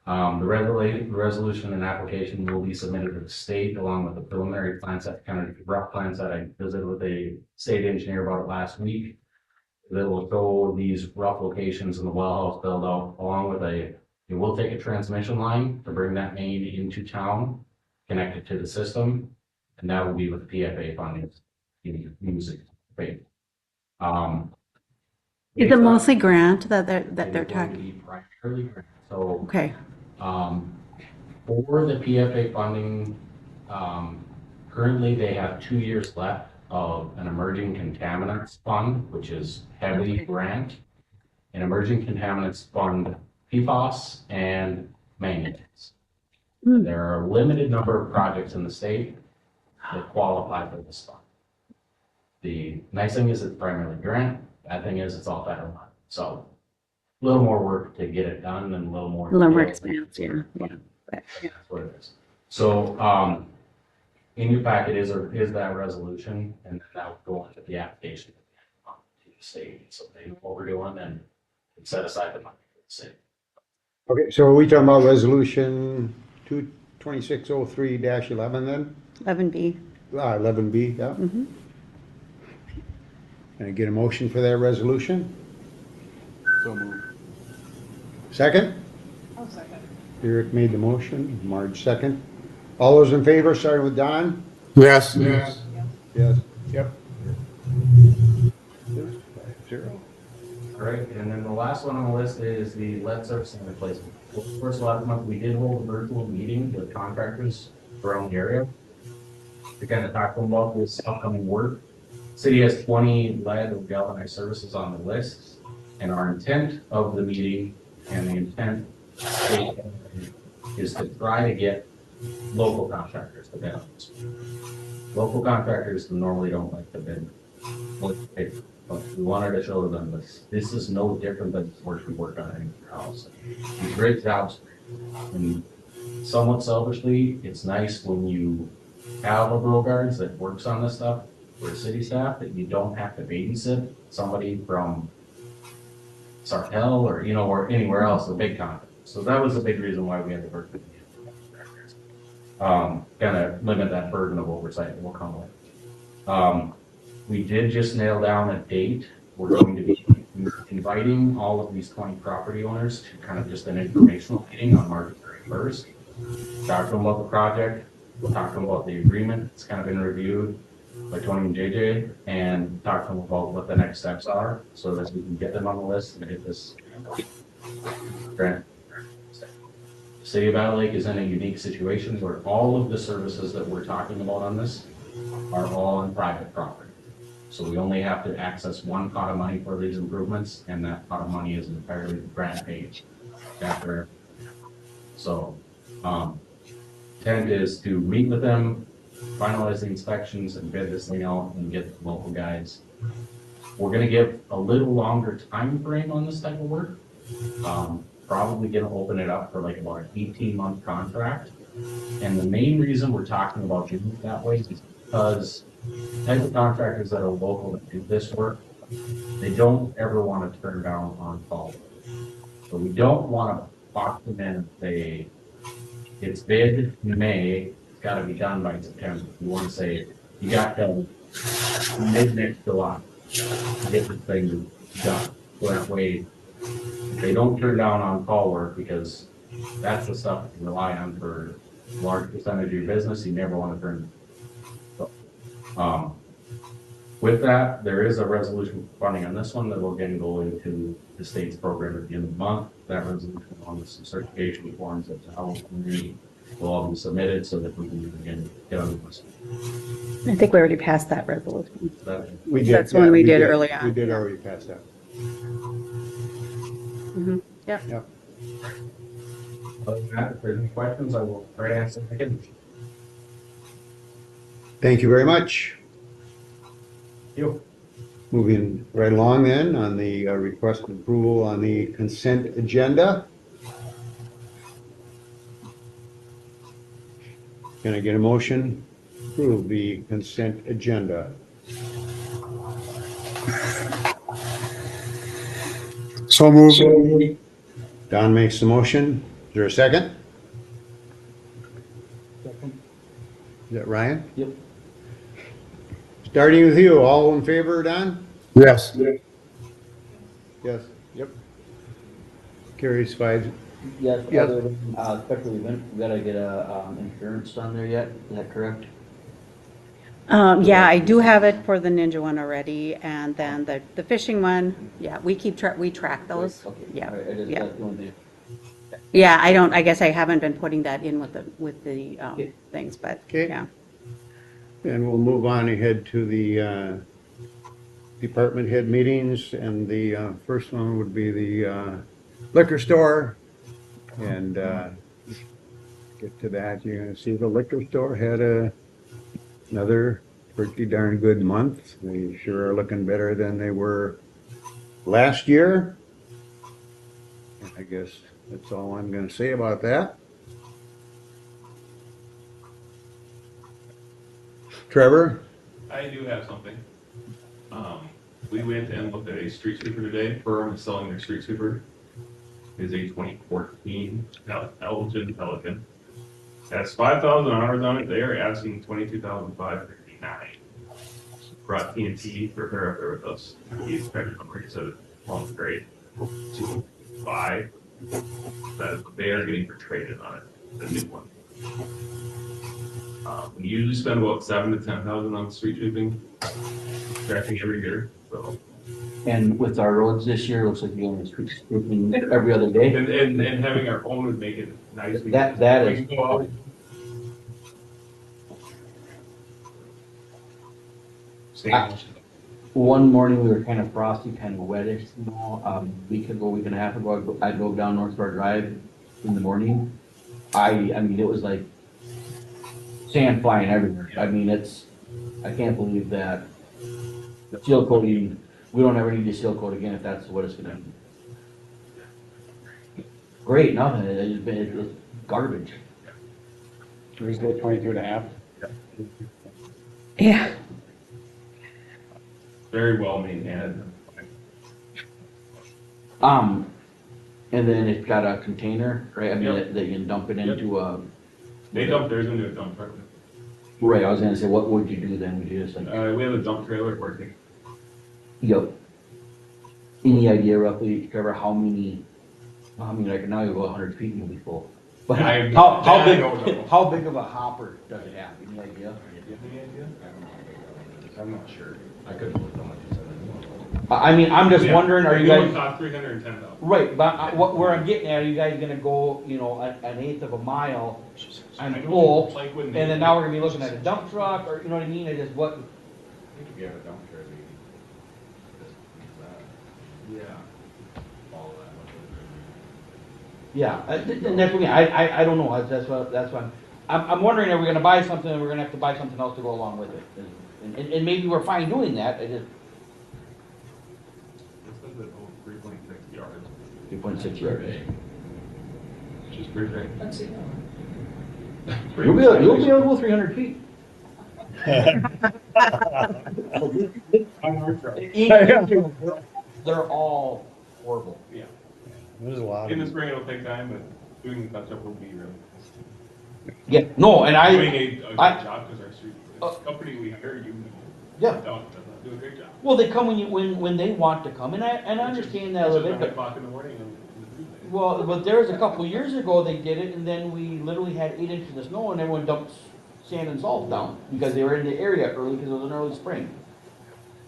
The resolution and application will be submitted to the state along with the preliminary plans, that kind of rough plans that I visited with a state engineer about it last week. That will show these rough locations in the well house build out along with it will take a transmission line to bring that main into town, connect it to the system, and that will be with PFA funding. Music. Is it mostly grant that they're talking? Primarily grant. So, Okay, for the PFA funding, currently they have 2 years left of an emerging contaminants fund, which is heavily grant. An emerging contaminants fund PFAS and manganese. There are a limited number of projects in the state that qualify for this fund. The nice thing is it's primarily grant. Bad thing is it's all federal money. So a little more work to get it done and a little more. a little more expanse, yeah. That's what it is. So, in your packet is that resolution, and then that would go into the application to the state, so they know what we're doing and set aside the money for the state. Okay, so are we talking about resolution 2603-11 then? 11B. 11B, yeah. Can I get a motion for that resolution? So moved. Second? I'll second. Eric made the motion, Marge second. All those in favor, starting with Don? Yes. Yes. Yep. 0. All right, and then the last one on the list is the lead surfacing replacement. Well, first, last month, we did hold a virtual meeting with contractors around the area to kind of talk to them about this upcoming work. City has 20 lead or galvanized services on the list, and our intent of the meeting and the intent is to try to get local contractors to bid on this. Local contractors normally don't like to bid. But we wanted to show them this is no different than work we work on anywhere else. These great jobs, and somewhat selfishly, it's nice when you have a borough guards that works on this stuff for city staff, that you don't have to babysit somebody from Sartell or, or anywhere else, a big contract. So that was a big reason why we had to work with contractors. Kind of limit that burden of oversight that will come with. We did just nail down a date. We're going to be inviting all of these 20 property owners to kind of just an informational meeting on March 31st. Talk to them about the project, talk to them about the agreement. It's kind of been reviewed by Tony and JJ, and talk to them about what the next steps are so that we can get them on the list and hit this grant. The City of Battle Lake is in a unique situation where all of the services that we're talking about on this are all on private property. So we only have to access one pot of money for these improvements, and that pot of money is entirely grant paid after. So, intent is to meet with them, finalize the inspections, and bid this thing out and get the local guys. We're gonna give a little longer time frame on this type of work. Probably gonna open it up for like about an 18-month contract. And the main reason we're talking about doing it that way is because the type of contractors that are local that do this work, they don't ever want to turn down on call. So we don't want to box them in and say, it's bid in May, it's got to be done by September. We want to say, you got till mid-next July to get this thing done. So that way, they don't turn down on call work, because that's the stuff you can rely on for a large percentage of your business. You never want to turn. With that, there is a resolution for funding on this one that will again go into the state's program at the end of the month. That resolution along with some certification forms that will all be submitted so that we can again get on the list. I think we already passed that resolution. We did. That's one we did early on. We did already pass that. Yep. Yep. Other than that, if there's any questions, I will try to answer them again. Thank you very much. You. Moving right along then on the request of approval on the consent agenda. Can I get a motion to approve the consent agenda? So moved. Don makes the motion. Is there a second? Is that Ryan? Yep. Starting with you, all in favor, Don? Yes. Yes. Yep. Carries five. Yes, Yes. other than, special event, we gotta get insurance on there yet, is that correct? Yeah, I do have it for the Ninja one already, and then the fishing one, yeah, we track those. Okay. Yeah, All right, I just, yeah. that's the only thing. Yeah, I guess I haven't been putting that in with the Okay. things, but, Okay. yeah. And we'll move on ahead to the department head meetings, and the first one would be the liquor store. And get to that, you're gonna see the liquor store had another pretty darn good month. They sure are looking better than they were last year. I guess that's all I'm gonna say about that. Trevor? I do have something. We went and looked at a street sweeper today. Firm is selling their street sweeper. It's a 2014 Elgin Pelican. Has 5,000 hours on it. They are asking 22,559. Brought TNT for her up there with us. He's expected number. He said it's long grade. 5. That is what they are getting for traded on it. The new one. We usually spend about 7,000 to 10,000 on street sweeping, tracking every year. So, And with our roads this year, looks like you're only sweeping every other day. and having our own would make it nice. That We is. can go out. One morning, we were kind of frosty, kind of wettish, you know, week ago, week and a half ago, I drove down North Star Drive in the morning. I mean, it was like sand flying everywhere. I mean, I can't believe that seal coating, we don't ever need to seal coat again if that's what it's gonna be. Great, nothing, it's garbage. There's the 22.5. Yeah. Very well maintained. And then it's got a container, right, I mean, Yep. that you can dump it into a. They dump theirs into a dump truck. Right, I was gonna say, what would you do then, would you just like? We have a dump trailer working. Yep. Any idea roughly, Trevor, how many, like now you go 100 feet and you'll be full. But I how don't know. big, how big of a hopper does it have, any idea? Do you have any idea? I'm not sure. I couldn't look how much you said. I mean, I'm just wondering, are you The new one guys, cost 310,000. right, but where I'm getting at, are you guys gonna go, you know, an eighth of a mile and full, Like when and they- then now we're gonna be looking at a dump truck, or, you know what I mean, I just, what, I think if you have a dump trailer, yeah. All of that. yeah, and that's what I don't know, that's what I'm wondering, are we gonna buy something, and we're gonna have to buy something else to go along with it? And maybe we're fine doing that, I just, This is at 3.6 yards. 2.6 yards. Which is pretty great. You'll be able to go 300 feet. They're all horrible. Yeah. There's a lot In the of, spring, it'll take time, but doing the touch up will be really. Yeah, no, and Doing a good job because our street, the company we hire, you Yeah. does not do a great job. well, they come when they want to come, and I understand that a little bit, 9 but, o'clock in the morning and. well, but there was a couple years ago they did it, and then we literally had 8 inches of snow, and everyone dumped sand and salt down, because they were in the area early, because it was an early spring.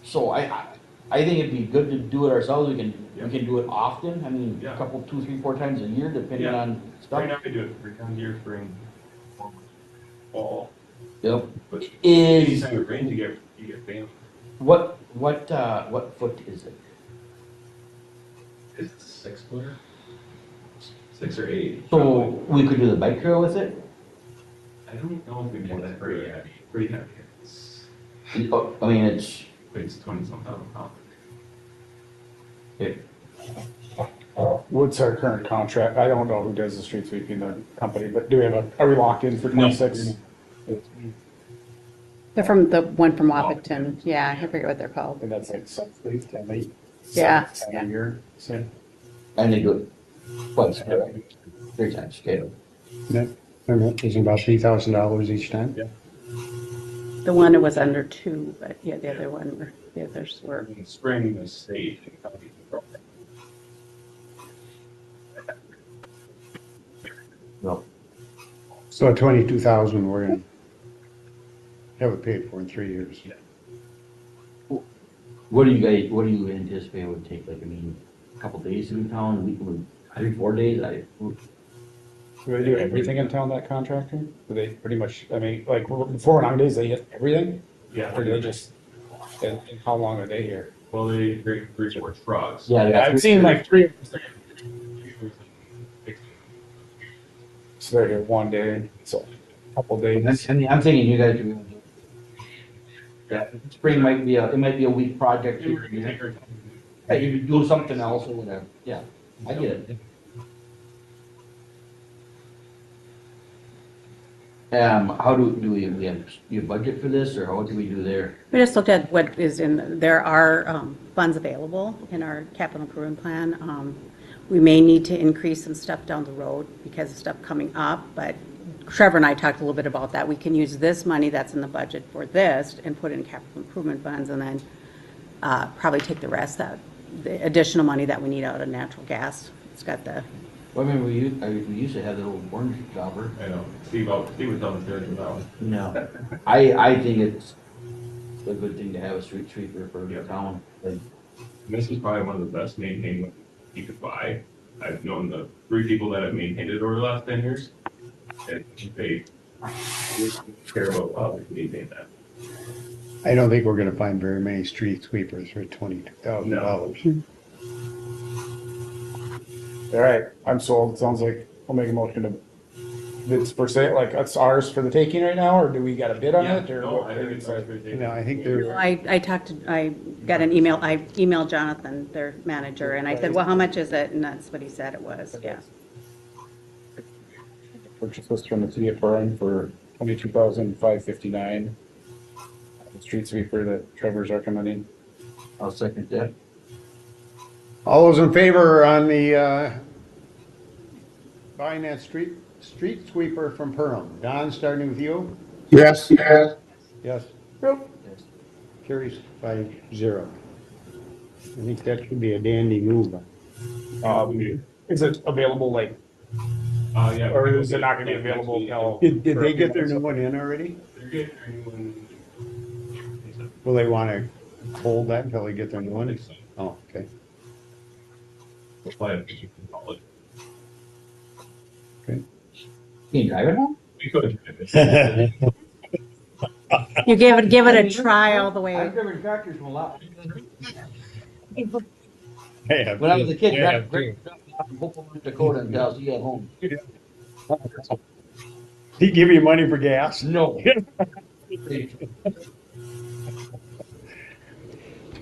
So I think it'd be good to do it ourselves, we can do it often, I mean, a Yeah. couple, 2, 3, 4 times a year, depending Yeah. on stuff. Right now, we do it 3 times a year, spring, fall, Yep. but Is, anytime it rains, you get banned. what foot is it? Is it 6 footer? 6 or 8. So, we could do the bike trail with it? I don't know if we want that pretty heavy. Pretty heavy. I mean, it's, It's 20-some thousand pounds. What's our current contract? I don't know who does the street sweeping, the company, but do we have are we locked in for 26? They're from the one from Wapaton. Yeah, I forget what they're called. And that's like 7, 8, 10, 8. Yeah, 7 yeah. a year, so. and they do it Twice, correct? 3 times, okay. Is it about $3,000 each time? Yeah. The one that was under 2, but yeah, the other one, the others were. In the spring, the state and county control. No, So at 22,000, we're gonna have it paid for in 3 years. what do you anticipate it would take, like, I mean, a couple days in town, a week, 3, 4 days, Do they do everything in town, that contractor? Do they pretty much, I mean, like, before nowadays, they hit everything? Yeah. Or do they just, and how long are they here? Well, they bring 3 or 4 trucks. Yeah, they got I've seen like 3, so they're here one day, so a couple days. I'm thinking you guys do. Yeah, spring might be it might be a week project. They were gonna take our- Yeah, you could do something else or whatever, yeah, I get it. How do we have, you budget for this, or what do we do there? We just looked at what is there are funds available in our capital improvement plan. We may need to increase some stuff down the road because of stuff coming up, but Trevor and I talked a little bit about that. We can use this money that's in the budget for this and put it in capital improvement funds, and then probably take the rest out, the additional money that we need out of natural gas. It's got the, Well, I mean, we used to have the old orange jobber. I know, Steve was on the third about. No. I think it's a good thing to have a street sweeper for the town. Like, This is probably one of the best maintained ones you could buy. I've known the 3 people that have maintained it over the last 10 years. And they care about how they maintain that. I don't think we're gonna find very many street sweepers for $22,000. All right, I'm sold. Sounds like I'll make a motion to, it's for sale, like, it's ours for the taking right now, or do we got a bid on it, or? No, what? I think it's ours for the taking. No, I think they're, I got an email, I emailed Jonathan, their manager, and I said, well, how much is it? And that's what he said it was, yeah. Purchase this from the city of Perham for $22,559. The street sweeper that Trevor's recommending. I'll second that. all those in favor on the buying that street sweeper from Perham? Don, starting with you? Yes. Yes. Yes. Carries 5-0. I think that should be a dandy move. Is it available, like, Yeah. or is it not gonna be available till? Did they get their new one in already? They're getting their new one. Will they wanna hold that until they get their new one? Oh, okay. We'll fly it to college. Can you drive it home? We could. Hey, You give it a try all the way. I've driven tractors from a lot. Hey, When I was a kid, dropped off in Hopewell, North Dakota, until I was at home. he give you money for gas? No.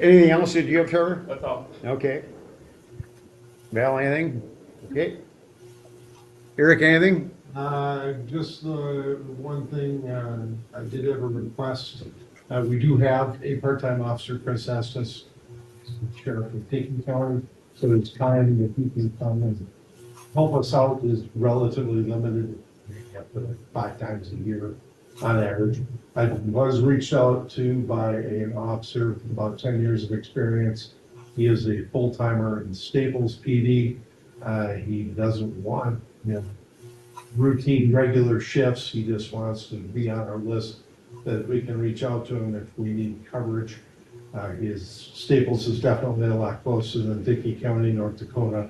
Anything else that you have, Trevor? That's all. Okay. Val, anything? Okay. Eric, anything? Just one thing, I did have a request. We do have a part-time officer, Chris Estes, sheriff of Taking County, so his time that he can come and help us out is relatively limited. We have to, like, 5 times a year on average. I was reached out to by an officer with about 10 years of experience. He is a full-timer in Staples PD. He doesn't want, routine, regular shifts. He just wants to be on our list that we can reach out to him if we need coverage. His Staples is definitely a lot closer than Dickey County, North Dakota,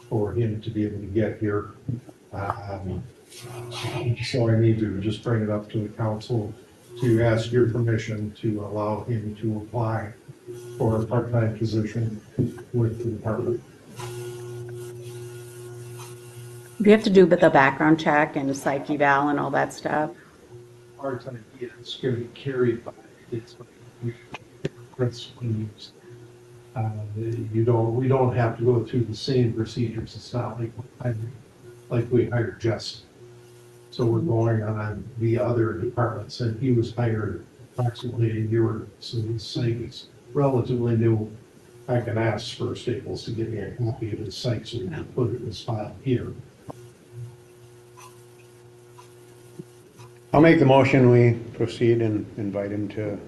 for him to be able to get here. So I need to just bring it up to the council to ask your permission to allow him to apply for a part-time position with the department. Do you have to do the background check and psych eval and all that stuff? Part-time, it's going to be carried by, it's principal use. We don't have to go through the same procedures. It's not like we hired Jess. So we're going on the other departments, and he was hired approximately a year, so his psych is relatively new. I can ask for Staples to give me a copy of his site so we can put it in his file here. I'll make the motion, we proceed and invite him to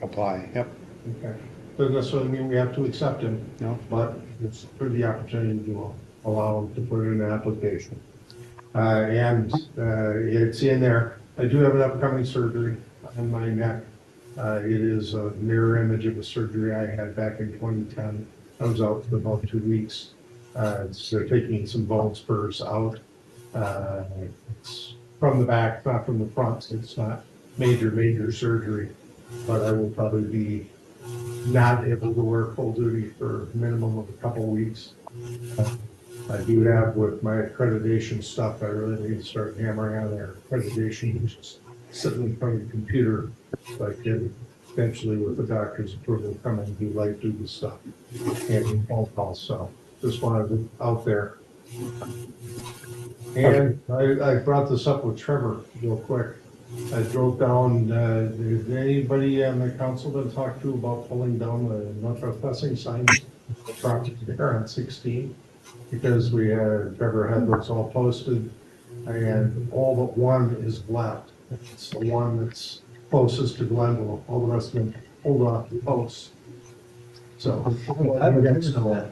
apply. Yep. Okay. Doesn't necessarily mean we have to accept him. No. But it's for the opportunity to allow him to put it in an application. It's in there. I do have an upcoming surgery on my neck. It is a mirror image of a surgery I had back in 2010. I was out for about 2 weeks. They're taking some bone spurs out. It's from the back, not from the front. It's not major surgery, but I will probably be not able to work full duty for a minimum of a couple of weeks. I do have with my accreditation stuff, I really need to start hammering on their accreditation, which is sitting in front of the computer, so I can eventually, with the doctor's approval, come and do light duty stuff and phone calls. So just wanted it out there. And I brought this up with Trevor real quick. I drove down, did anybody on the council been talked to about pulling down the no trespassing signs property there on 16? Because Trevor had those all posted, and all but one is left. It's the one that's closest to Glenville. All the rest of them pulled off the posts. So I against that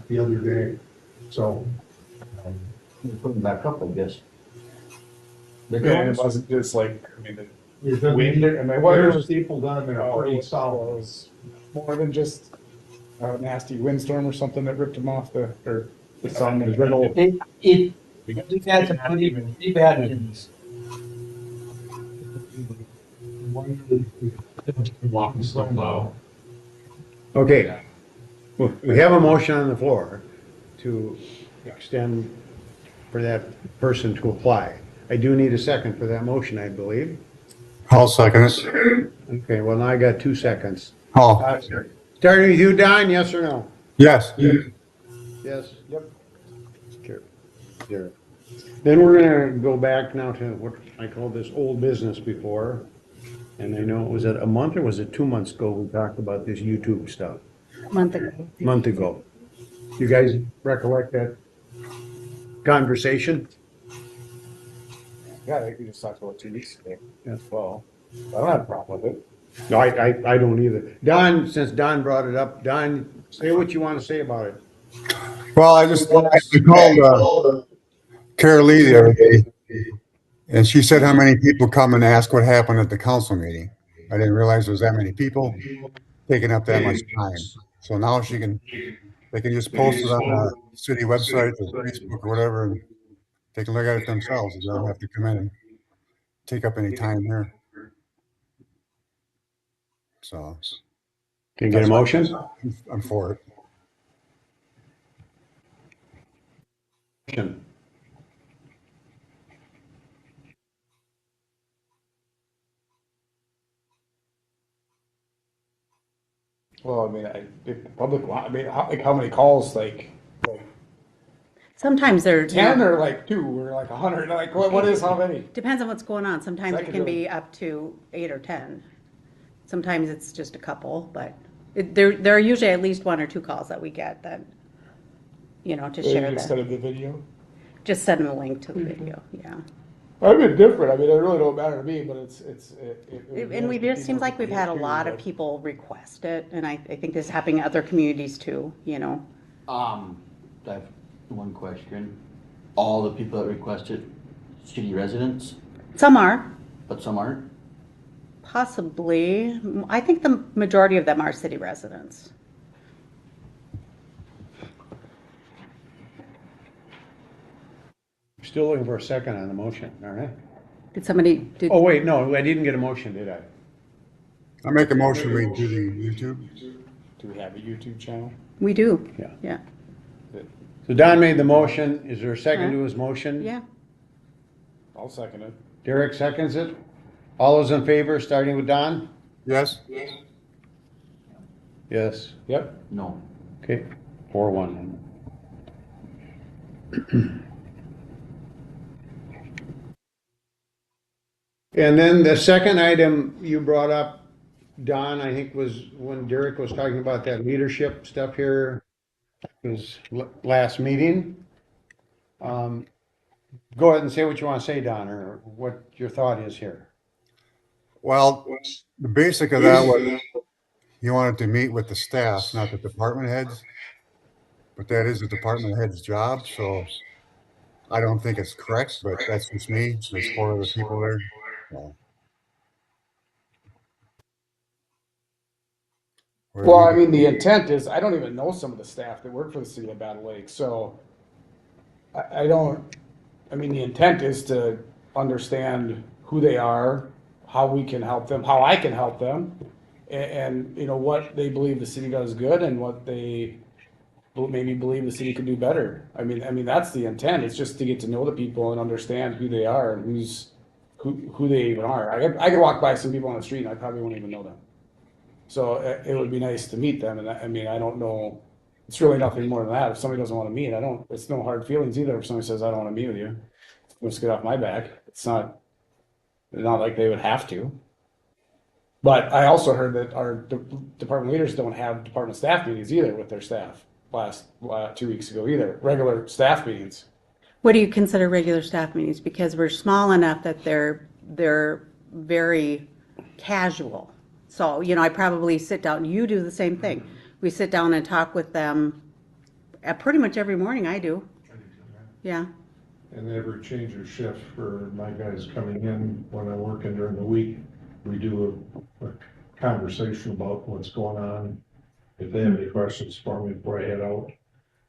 the other day. So Put them back up, I guess. And it wasn't just like, I mean, there's the wind, and my wife there's was people down there pretty solid. more than just a nasty windstorm or something that ripped them off or the sun was riddled. We've had some pretty bad ones. Walking slow plow. Okay. Well, we have a motion on the floor to extend for that person to apply. I do need a second for that motion, I believe. I'll second it. Okay, well, now I got 2 seconds. Oh, Starting with you, Don, yes or no? yes. Yes. Yep. Sure. Then we're gonna go back now to what I called this old business before. And I know, was it a month or was it 2 months ago we talked about this YouTube stuff? Month ago. Month ago. You guys recollect that conversation? Yeah, I think we just talked about 2 weeks ago Yeah. as well. I don't have a problem with it. No, I don't either. Don, since Don brought it up, Don, say what you want to say about it. Well, I called Tara Lee the other day, and she said how many people come and ask what happened at the council meeting. I didn't realize there was that many people taking up that much time. So now they can just post it on the city website or Facebook or whatever and take a look at it themselves. They don't have to come in and take up any time here. So. Can you get a motion? I'm for it. Motion. Well, I mean, if the public want, I mean, how many calls, like Sometimes they're, 10 or like 2 or like 100, like what is how many? depends on what's going on. Sometimes it can Second be up to 8 or 10. Sometimes it's just a couple, but there are usually at least 1 or 2 calls that we get that, to share Instead that. of the video? Just send them a link to the video, yeah. I've been different. I mean, it really don't matter to me, but it And we just seems like we've had a lot of people request it, and I think this is happening in other communities too, I have one question. All the people that requested city residents, Some are, but some aren't? possibly. I think the majority of them are city residents. Still looking for a second on the motion, all right? Did Oh, wait, no, I didn't get a motion, did I? I make a motion we do the YouTube. Do we have a YouTube channel? we do? Yeah. Yeah, So Don made the motion. Is there a second to his motion? yeah. I'll second it. Derek seconds it. All those in favor, starting with Don? Yes? Yes. Yep. No. Okay, 4-1. And then the second item you brought up, Don, I think was when Derek was talking about that leadership stuff here, his last meeting. Go ahead and say what you want to say, Don, or what your thought is here. Well, the basic of that was he wanted to meet with the staff, not the department heads. But that is the department head's job, so I don't think it's correct, but that's just me. There's 4 other people there. So, Well, I mean, the intent is, I don't even know some of the staff that work for the city of Battle Lake, so I don't, I mean, the intent is to understand who they are, how we can help them, how I can help them, and, you know, what they believe the city does good and what they maybe believe the city could do better. I mean, that's the intent. It's just to get to know the people and understand who they are and who they even are. I could walk by some people on the street and I probably won't even know them. So it would be nice to meet them. And I mean, I don't know, it's really nothing more than that. If somebody doesn't want to meet, it's no hard feelings either. If somebody says, I don't want to meet with you, let's get off my back. It's not like they would have to. But I also heard that our department leaders don't have department staff meetings either with their staff last 2 weeks ago either, regular staff meetings. What do you consider regular staff meetings? Because we're small enough that they're very casual. So, you know, I probably sit down, you do the same thing. We sit down and talk with them pretty much every morning, I do. Yeah. And every change of shift for my guys coming in when I'm working during the week, we do a conversation about what's going on. If they have any questions for me before I head out.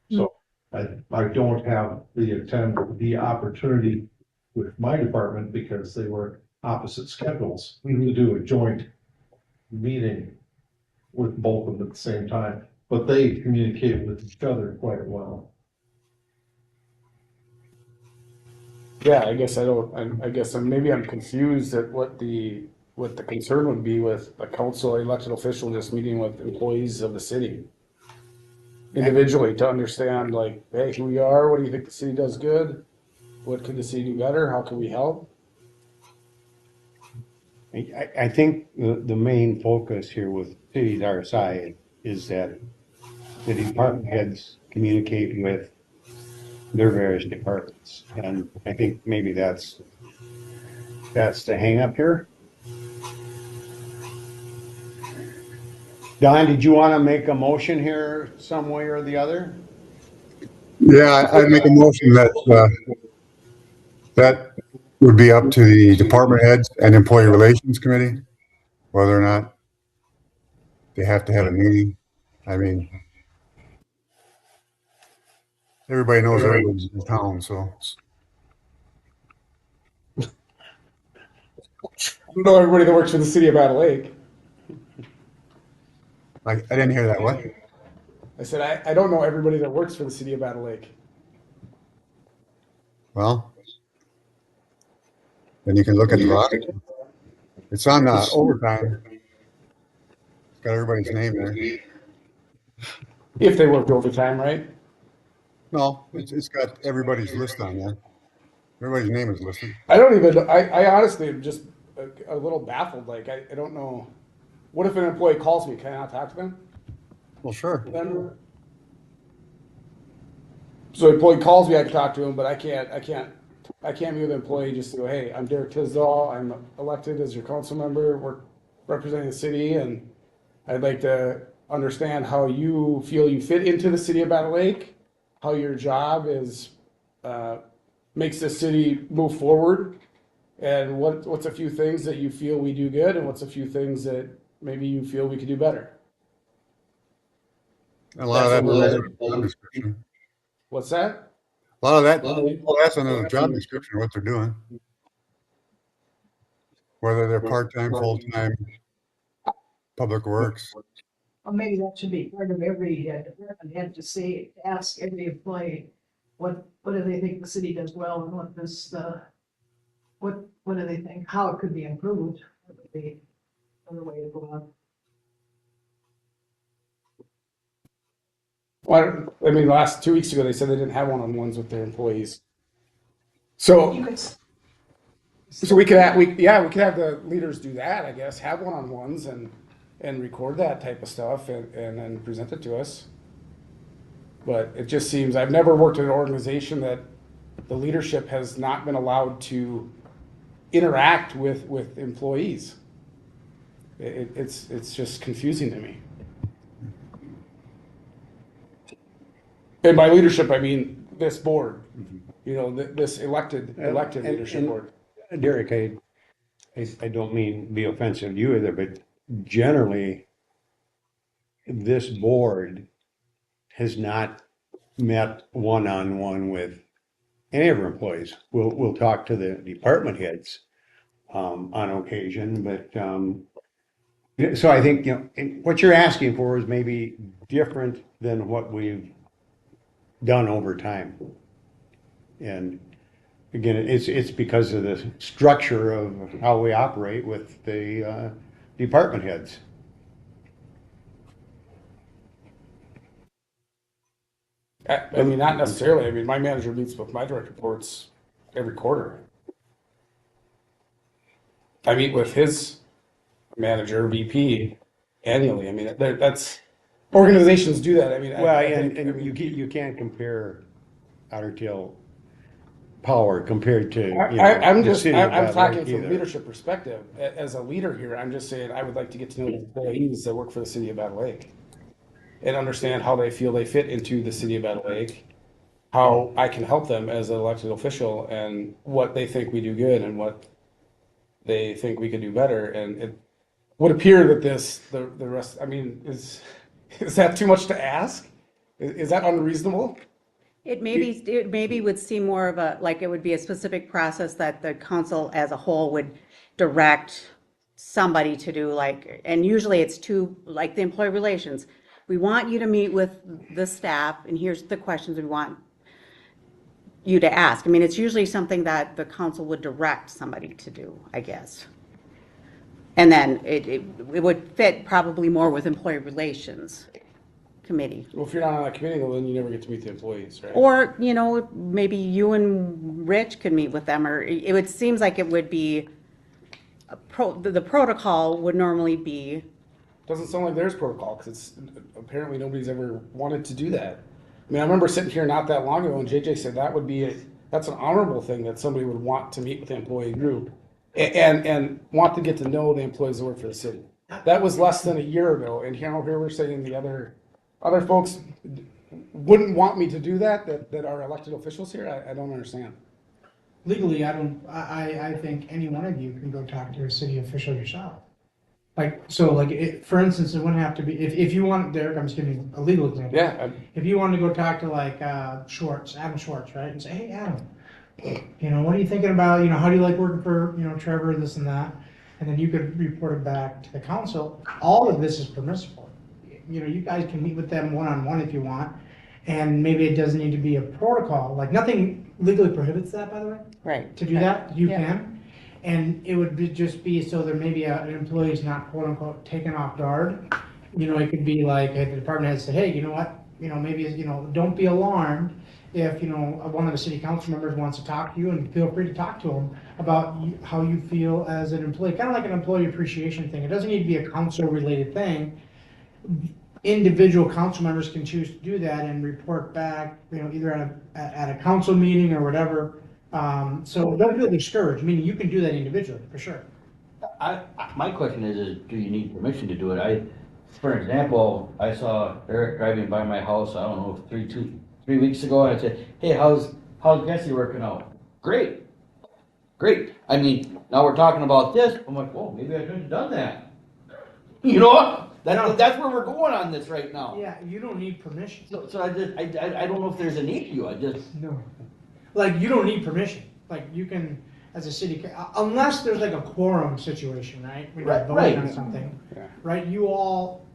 So I don't have the opportunity with my department because they work opposite schedules. We need to do a joint meeting with both of them at the same time, but they communicate with each other quite well. Yeah, I guess maybe I'm confused at what the concern would be with a council or elected official just meeting with employees of the city individually to understand, like, hey, who we are, what do you think the city does good, what could the city do better, how can we help? I think the main focus here with cities our size is that the department heads communicate with their various departments. And I think maybe that's the hang up here. Don, did you want to make a motion here some way or the other? Yeah, I'd make a motion that would be up to the department heads and employee relations committee, whether or not they have to have a meeting. I mean, everybody knows everybody's in town, so. I don't know everybody that works for the city of Battle Lake. I didn't hear that. What? I said, I don't know everybody that works for the city of Battle Lake. Well, then you can look at the roster. It's on overtime. It's got everybody's name there. If they worked overtime, right? No, it's got everybody's list on there. Everybody's name is listed. I honestly am just a little baffled. Like, I don't know. What if an employee calls me? Can I not talk to them? Well, sure. Then, so an employee calls me, I can talk to him, but I can't meet with an employee just to go, hey, I'm Derek Tisdall. I'm elected as your council member. We're representing the city, and I'd like to understand how you feel you fit into the city of Battle Lake, how your job makes the city move forward, and what's a few things that you feel we do good, and what's a few things that maybe you feel we could do better. A lot of that job description. What's that? A lot of that, that's under the job description, what they're doing. Whether they're part-time, full-time, public works. Well, maybe that should be part of every department head to ask every employee, what do they think the city does well and what do they think, how it could be improved? What would be another way to go on? Well, I mean, last 2 weeks ago, they said they didn't have one-on-ones with their employees. So we could have the leaders do that, I guess, have one-on-ones and and record that type of stuff and then present it to us. But it just seems, I've never worked in an organization that the leadership has not been allowed to interact with employees. It's just confusing to me. And by leadership, I mean this board, you know, this elected leadership board. Derek, I don't mean to be offensive to you either, but generally, this board has not met one-on-one with any of our employees. We'll talk to the department heads on occasion, but so I think, you know, what you're asking for is maybe different than what we've done over time. And again, it's because of the structure of how we operate with the department heads. I mean, not necessarily. I mean, my manager meets with my direct reports every quarter. I meet with his manager, VP, annually. I mean, that's organizations do that. I mean, Well, I think, and you can't compare Otter Tail power compared to, you know, I'm the just city of I'm Bad talking Lake from either. leadership perspective. As a leader here, I'm just saying I would like to get to know the employees that work for the city of Battle Lake and understand how they feel they fit into the city of Battle Lake, how I can help them as an elected official, and what they think we do good and what they think we could do better. And it would appear that the rest, I mean, is that too much to ask? Is that unreasonable? It maybe would seem more of a, like it would be a specific process that the council as a whole would direct somebody to do, like, and usually it's like the employee relations. We want you to meet with the staff, and here's the questions we want you to ask. I mean, it's usually something that the council would direct somebody to do, I guess. And then it would fit probably more with employee relations committee. Well, if you're not on that committee, well, then you never get to meet the employees, right? Or, you know, maybe you and Rich could meet with them, or it seems like it would be, the protocol would normally be, Doesn't sound like there's protocol, because it's apparently nobody's ever wanted to do that. I mean, I remember sitting here not that long ago, and JJ said that would be that's an honorable thing, that somebody would want to meet with the employee group and want to get to know the employees that work for the city. That was less than a year ago, and here we're saying the other folks wouldn't want me to do that are elected officials here. I don't understand. Legally, I think any one of you can go talk to a city official yourself. Like, so like, for instance, it wouldn't have to be, if you want, Derek, I'm just giving a legal example. Yeah. If you wanted to go talk to like Adam Schwartz, right? And say, hey, Adam, you know, what are you thinking about, you know, how do you like working for, you know, Trevor, this and that? And then you could report it back to the council. All of this is permissible. You know, you guys can meet with them one-on-one if you want. And maybe it doesn't need to be a protocol. Like, nothing legally prohibits that, by the way. right. To do that, you Yeah. can. And it would just be so there may be an employee is not quote unquote taken off guard. You know, it could be like, the department head said, hey, you know what? You know, maybe, you know, don't be alarmed if, you know, one of the city council members wants to talk to you, and feel free to talk to them about how you feel as an employee. Kind of like an employee appreciation thing. It doesn't need to be a council related thing. Individual council members can choose to do that and report back, you know, either at a council meeting or whatever. So don't feel discouraged, meaning you can do that individually, for sure. My question is do you need permission to do it? For example, I saw Eric driving by my house, I don't know, 3 weeks ago, and I said, hey, how's Jesse working out? Great. I mean, now we're talking about this, I'm like, well, maybe I shouldn't have done that. You know, that's where we're going on this right now. Yeah, you don't need permission. So I don't know if there's an issue, No. Like, you don't need permission. Like, you can, as a city, unless there's like a quorum situation, right? When you're voting on something, right? You all,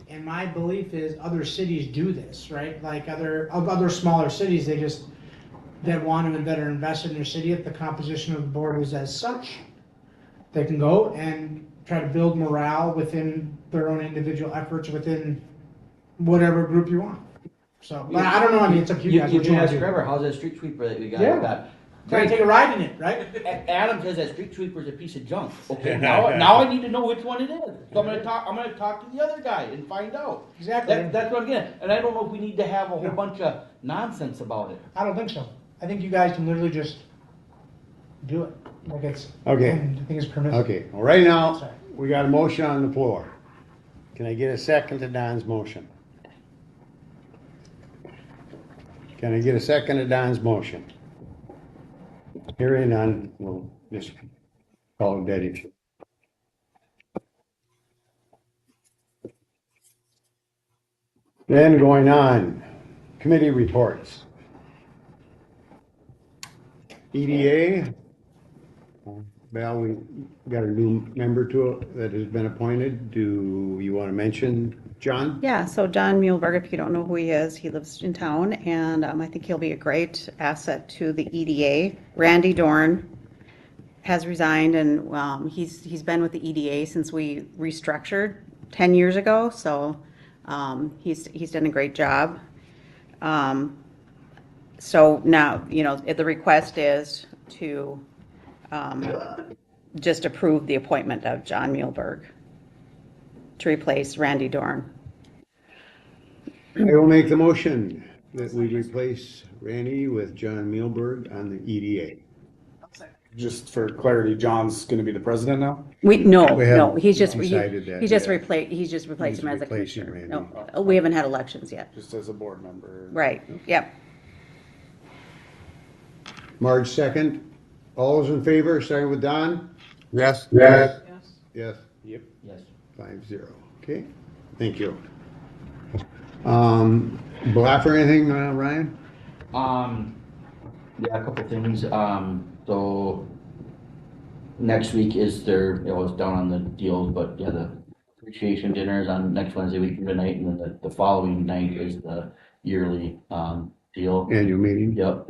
and my belief is other cities do this, right? Like other smaller cities, that want to, that are invested in their city, if the composition of the board is as such, they can go and try to build morale within their own individual efforts within whatever group you want. So, but I don't know, I mean, it's up to you guys. You what can wanna ask do. Trevor, how's that street sweeper that we got? Yeah. Trying to take a ride in it, right? Adam says that street sweeper's a piece of junk. Okay, now I need to know which one it is. So I'm gonna talk to the other guy and find out. Exactly. That's what I'm getting at. And I don't know if we need to have a whole bunch of nonsense about it. I don't think so. I think you guys can literally just do it. Like it's, Okay. and I think it's permissible. Okay, well, right now, Sorry. we got a motion on the floor. Can I get a second to Don's motion? Can I get a second to Don's motion? Hearing none, we'll just call it dead issue. Then going on, committee reports. EDA, Val, we got a new member to it that has been appointed. Do you want to mention John? Yeah, so John Muehlberg, if you don't know who he is, he lives in town, and I think he'll be a great asset to the EDA. Randy Dorn has resigned, and he's been with the EDA since we restructured 10 years ago, so he's done a great job. So now, the request is to just approve the appointment of John Muehlberg to replace Randy Dorn. I will make the motion that we replace Randy with John Muehlberg on the EDA. Just for clarity, John's gonna be the president now? No, We haven't no, he's just, decided that he's just yet. replaced him as a replacing commissioner. Randy. No, we haven't had elections yet. Just as a board member? Right, yep. Marge second. All those in favor, starting with Don? Yes? Yes. Yes. Yep. 5-0. Okay, thank you. Blaffer, anything, Ryan? Yeah, a couple things. So next week is it was down on the deals, but yeah, the appreciation dinner is on next Wednesday week from tonight, and then the following night is the yearly, deal. Annual meeting? Yep.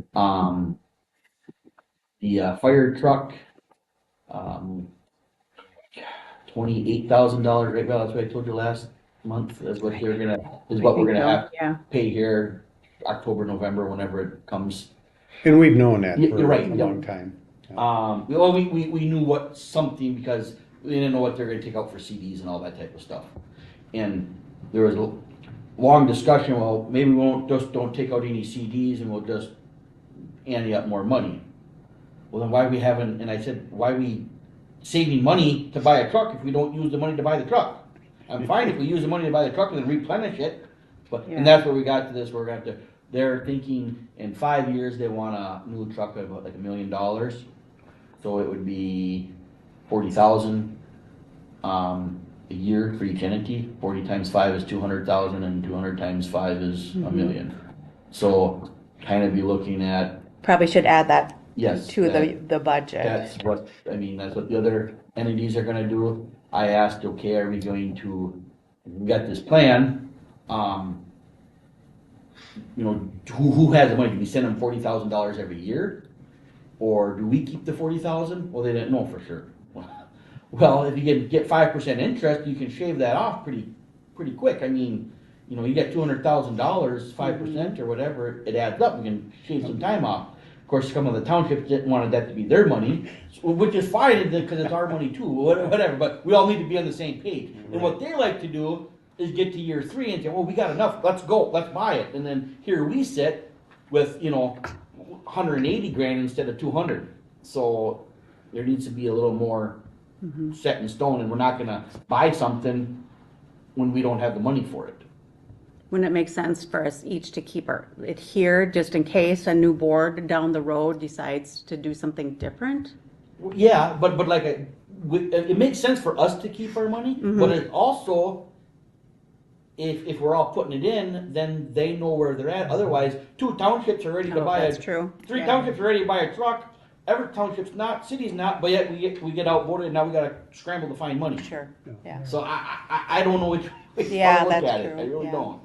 The fire truck, $28,000, right, Val? That's what I told you last month, is what we're gonna have Yeah. to pay here, October, November, whenever it comes. And we've known that You're for right, a yeah. long time. Well, we knew what something, because we didn't know what they're gonna take out for CDs and all that type of stuff. And there was a long discussion, well, maybe we don't take out any CDs and we'll just ante up more money. Well, then why we haven't, and I said, why we saving money to buy a truck if we don't use the money to buy the truck? I'm fine if we use the money to buy the truck and then replenish it, but, and that's where we got to this, we're gonna have to, they're thinking in 5 years, they want a new truck of like $1 million. So it would be 40,000, a year for each entity. 40 times 5 is 200,000, and 200 times 5 is $1 million. So kind of be looking at, Probably should add that yes. to the budget. That's what the other entities are gonna do. I asked, okay, are we going to, we got this plan, who has the money? Do we send them $40,000 every year? Or do we keep the 40,000? Well, they didn't know for sure. Well, if you get 5% interest, you can shave that off pretty quick. I mean, you get $200,000, 5% or whatever, it adds up. We can shave some time off. Of course, some of the townships didn't want that to be their money, which is fine because it's our money too, whatever. But we all need to be on the same page. And what they like to do is get to year 3 and say, well, we got enough, let's go, let's buy it. And then here we sit with, 180 grand instead of 200. So there needs to be a little more set in stone, and we're not gonna buy something when we don't have the money for it. Wouldn't it make sense for us each to keep it here, just in case a new board down the road decides to do something different? Yeah, but like, it makes sense for us to keep our money, but it also, if we're all putting it in, then they know where they're at. Otherwise, 2 townships are ready to buy That's true. 3 Yeah. townships are ready to buy a truck. Every township's not, city's not, but yet we get outvoted, and now we gotta scramble to find money. Sure, yeah. So I don't know which way Yeah, to look that's at it. true, I really yeah. don't.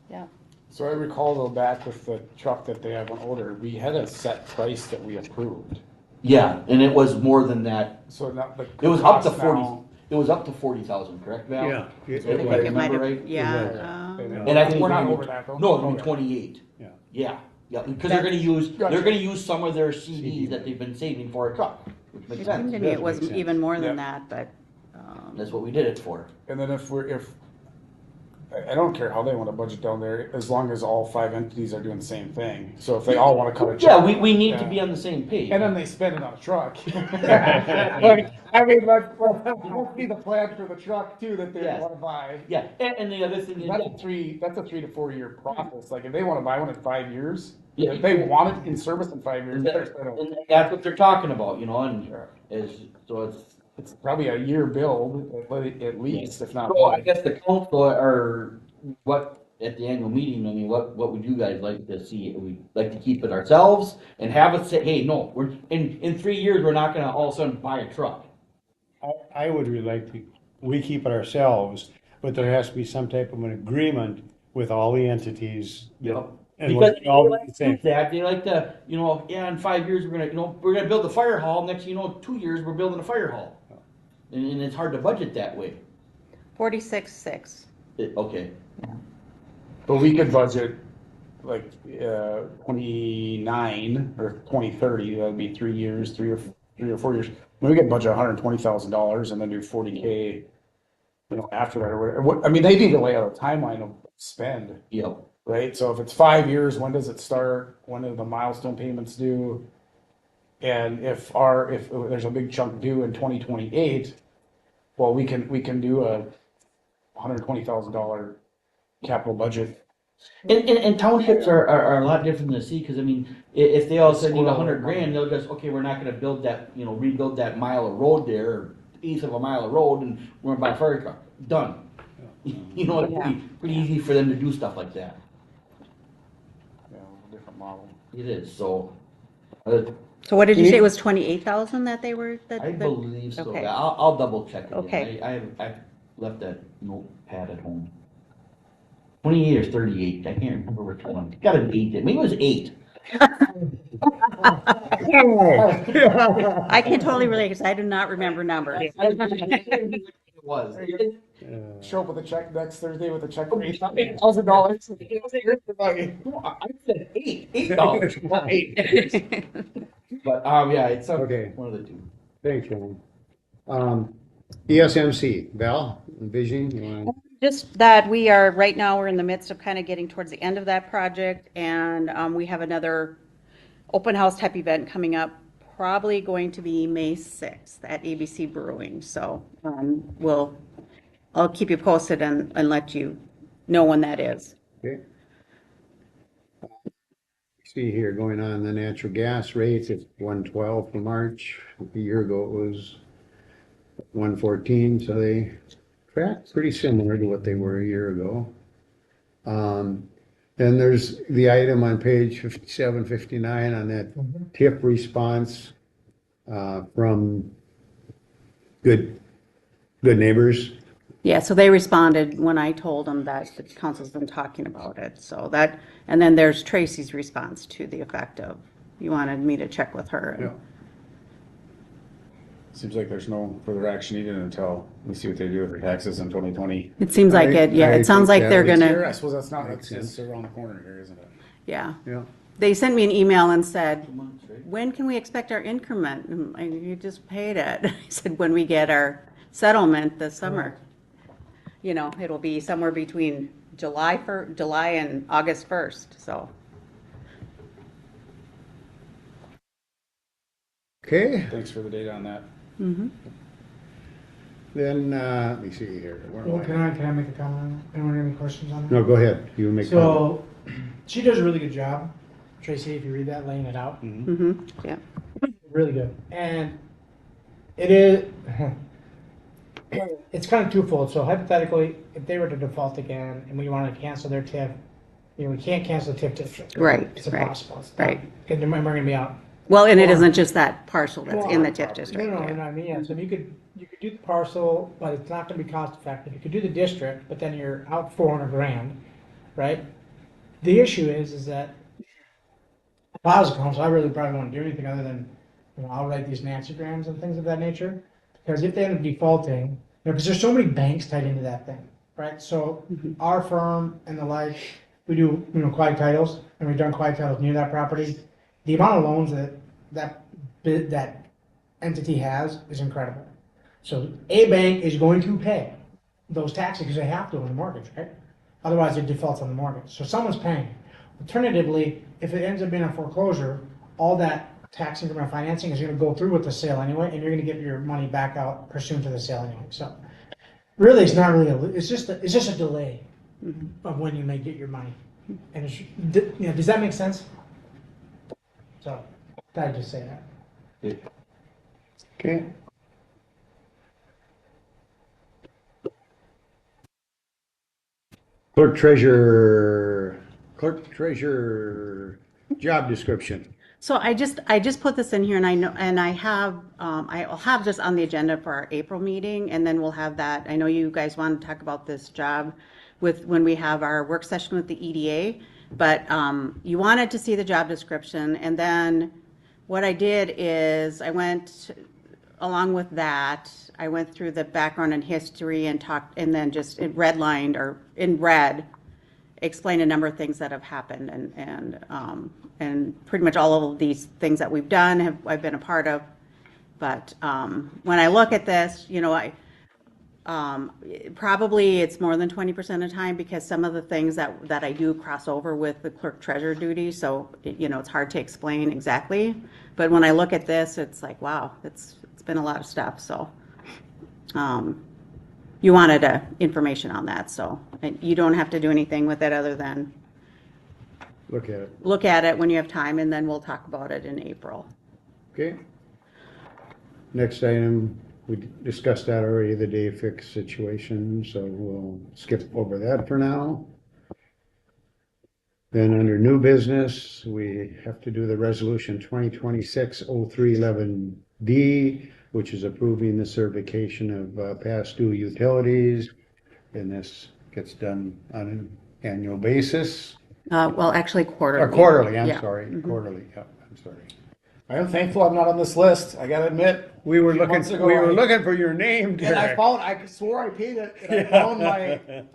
Yeah. So I recall though, back with the truck that they have on order, we had a set price that we approved. Yeah, and it was more than that. So now the It was up to cost 40. now- It was up to 40,000, correct, Val? Yeah. If It I was. It might remember have, right. yeah. And And I think we're not maybe- over that though? No, it Okay. was 28. Yeah. Yeah, Yeah, because they're gonna use some of their CDs that they've been saving for a truck, which makes It sense. seemed to me it was Does make sense. even more than Yeah. that, but, That's what we did it for. And then I don't care how they wanna budget down there, as long as all 5 entities are doing the same thing. So if they all wanna cut a check. Yeah, we need to Yeah. be on the same page. And then they spend it on a truck. Like, I mean, let's be the plan for the truck too that they Yes. wanna buy. Yeah, and the other thing is, That's a 3 to 4 year process. Like if they wanna buy one in 5 years, Yeah. if they want it in service in 5 years, and they better spend it. and that's what they're talking about, you know, and so It's probably a year build at least, if not So more. I guess the council or what, at the annual meeting, I mean, what would you guys like to see? We'd like to keep it ourselves and have it say, hey, no, we're, in 3 years, we're not gonna all of a sudden buy a truck. I would really like to, we keep it ourselves, but there has to be some type of an agreement with all the entities. Yep. And Because we're all they like the to same. do that, they like to, you know, yeah, in 5 years, we're gonna build the fire hall, next thing you know, 2 years, we're building a fire hall. And it's hard to budget that way. 46.6. Okay, But we could budget like 29 or 2030, that'd be 3 years, 3 or 4 years. We could budget $120,000 and then do 40K, after that or whatever. I mean, they need to lay out a timeline of spend, yep. right? So if it's 5 years, when does it start? When do the milestone payments due? And if there's a big chunk due in 2028, well, we can do a $120,000 capital budget. And townships are a lot different than the city, cause I mean, if they all said need $100,000, they'll just, okay, we're not gonna build that, rebuild that mile of road there, or eighth of a mile of road, and we're gonna buy a fire truck, done. It's pretty easy for them to do stuff like that. Yeah, different model. It is, so. So what did you say, it was 28,000 that they were? I believe so. Okay. I'll double check it. Okay. I left that notepad at home. 28 or 38, I can't remember which one. Got an 8, maybe it was 8. I can totally relate, because I do not remember numbers. It was. Show up with a check next Thursday with a check for $8,000. I said 8. $8. But, yeah, it's Okay. one of the two. Thanks, Ron. ESMC, Val, Vision, you want Just that right now, we're in the midst of kind of getting towards the end of that project, and we have another open house type event coming up, probably going to be May 6th at ABC Brewing. So I'll keep you posted and let you know when that is. okay. See here, going on the natural gas rates, it's 112 for March. A year ago, it was 114, so they track pretty similar to what they were a year ago. Then there's the item on page 57, 59 on that TIP response from Good Neighbors. Yeah, so they responded when I told them that the council's been talking about it. So that, and then there's Tracy's response to the effect of, you wanted me to check with her. Yeah. Seems like there's no further action needed until we see what they do with their taxes in 2020. It seems like it, yeah, it sounds like they're I gonna, suppose that's just around the corner here, isn't it? yeah. Yeah. They sent me an email and said, when can we expect our increment? And you just paid it. I said, when we get our settlement this summer. It'll be somewhere between July and August 1st, so. Okay, Thanks for the data on that. then, let me see here. Where am Well, I? can I make a comment on that? Anyone have any questions on that? No, go ahead. You make comment. So, she does a really good job, Tracy, if you read that, laying it out. Yeah. Really good. And it is, it's kind of twofold. So hypothetically, if they were to default again and we wanted to cancel their TIF, we can't cancel the TIF district. Right, It's right, impossible. right. And we're going to be out. Well, and it isn't just that parcel that's in the TIF district. No, yeah. I mean, yeah, so you could do the parcel, but it's not gonna be cost effective. You could do the district, but then you're out $400,000, right? The issue is that if I was a council, I really probably wouldn't do anything other than, outright these Nancygrams and things of that nature. Because if they end up defaulting, because there's so many banks tied into that thing, right? So our firm and the like, we do, quiet titles, and we've done quiet titles near that property. The amount of loans that entity has is incredible. So a bank is going to pay those taxes because they have to on the mortgage, right? Otherwise it defaults on the mortgage. So someone's paying. Alternatively, if it ends up being a foreclosure, all that tax increment financing is gonna go through with the sale anyway, and you're gonna get your money back out pursuant to the sale anyway. So really, it's not really, it's just a delay of when you may get your money. And does that make sense? So, thought I'd just say that. Okay. Clerk treasurer, job description. So I just put this in here, and I know, and I'll have this on the agenda for our April meeting, and then we'll have that. I know you guys want to talk about this job when we have our work session with the EDA, but you wanted to see the job description, and then what I did is I went along with that. I went through the background and history and talked, and then just redlined or in red, explain a number of things that have happened, and pretty much all of these things that we've done I've been a part of. But when I look at this, probably it's more than 20% of the time, because some of the things that I do cross over with the clerk treasurer duty. So it's hard to explain exactly. But when I look at this, it's like, wow, it's been a lot of stuff. So you wanted information on that, so you don't have to do anything with it other than Look at it. when you have time, and then we'll talk about it in April. Okay. Next item, we discussed that already, the day fix situation, so we'll skip over that for now. Then under new business, we have to do the resolution 2026-0311D, which is approving the certification of past due utilities. And this gets done on an annual basis. Well, actually quarterly. Or quarterly, I'm Yeah. sorry, quarterly, yeah, I'm sorry. I'm thankful I'm not on this list. I gotta admit. We were months ago, looking for your name, And I Derek. I swore I paid it, and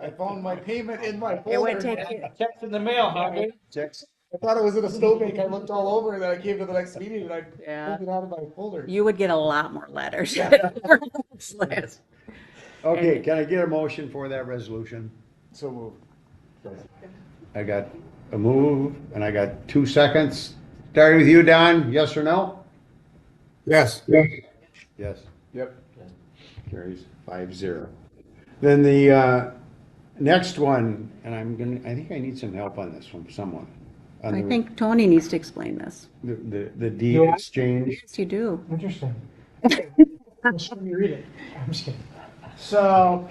I found my payment in my folder. It would take you. Checks in the mail, huh? Checks. I thought it was in a snowbank. I looked all over, and then I came to the next meeting, and I Yeah. pulled it out of my folder. You would get a lot more letters for this list. Okay, can I get a motion for that resolution? So moved. I got a move, and I got 2 seconds. Starting with you, Don, yes or no? Yes. Yes. Yep. Carries 5-0. Then the next one, and I think I need some help on this from someone. On I the- think Tony needs to explain this. The deed exchange. Yes, you do. Interesting. Just let me read it. I'm just kidding. So,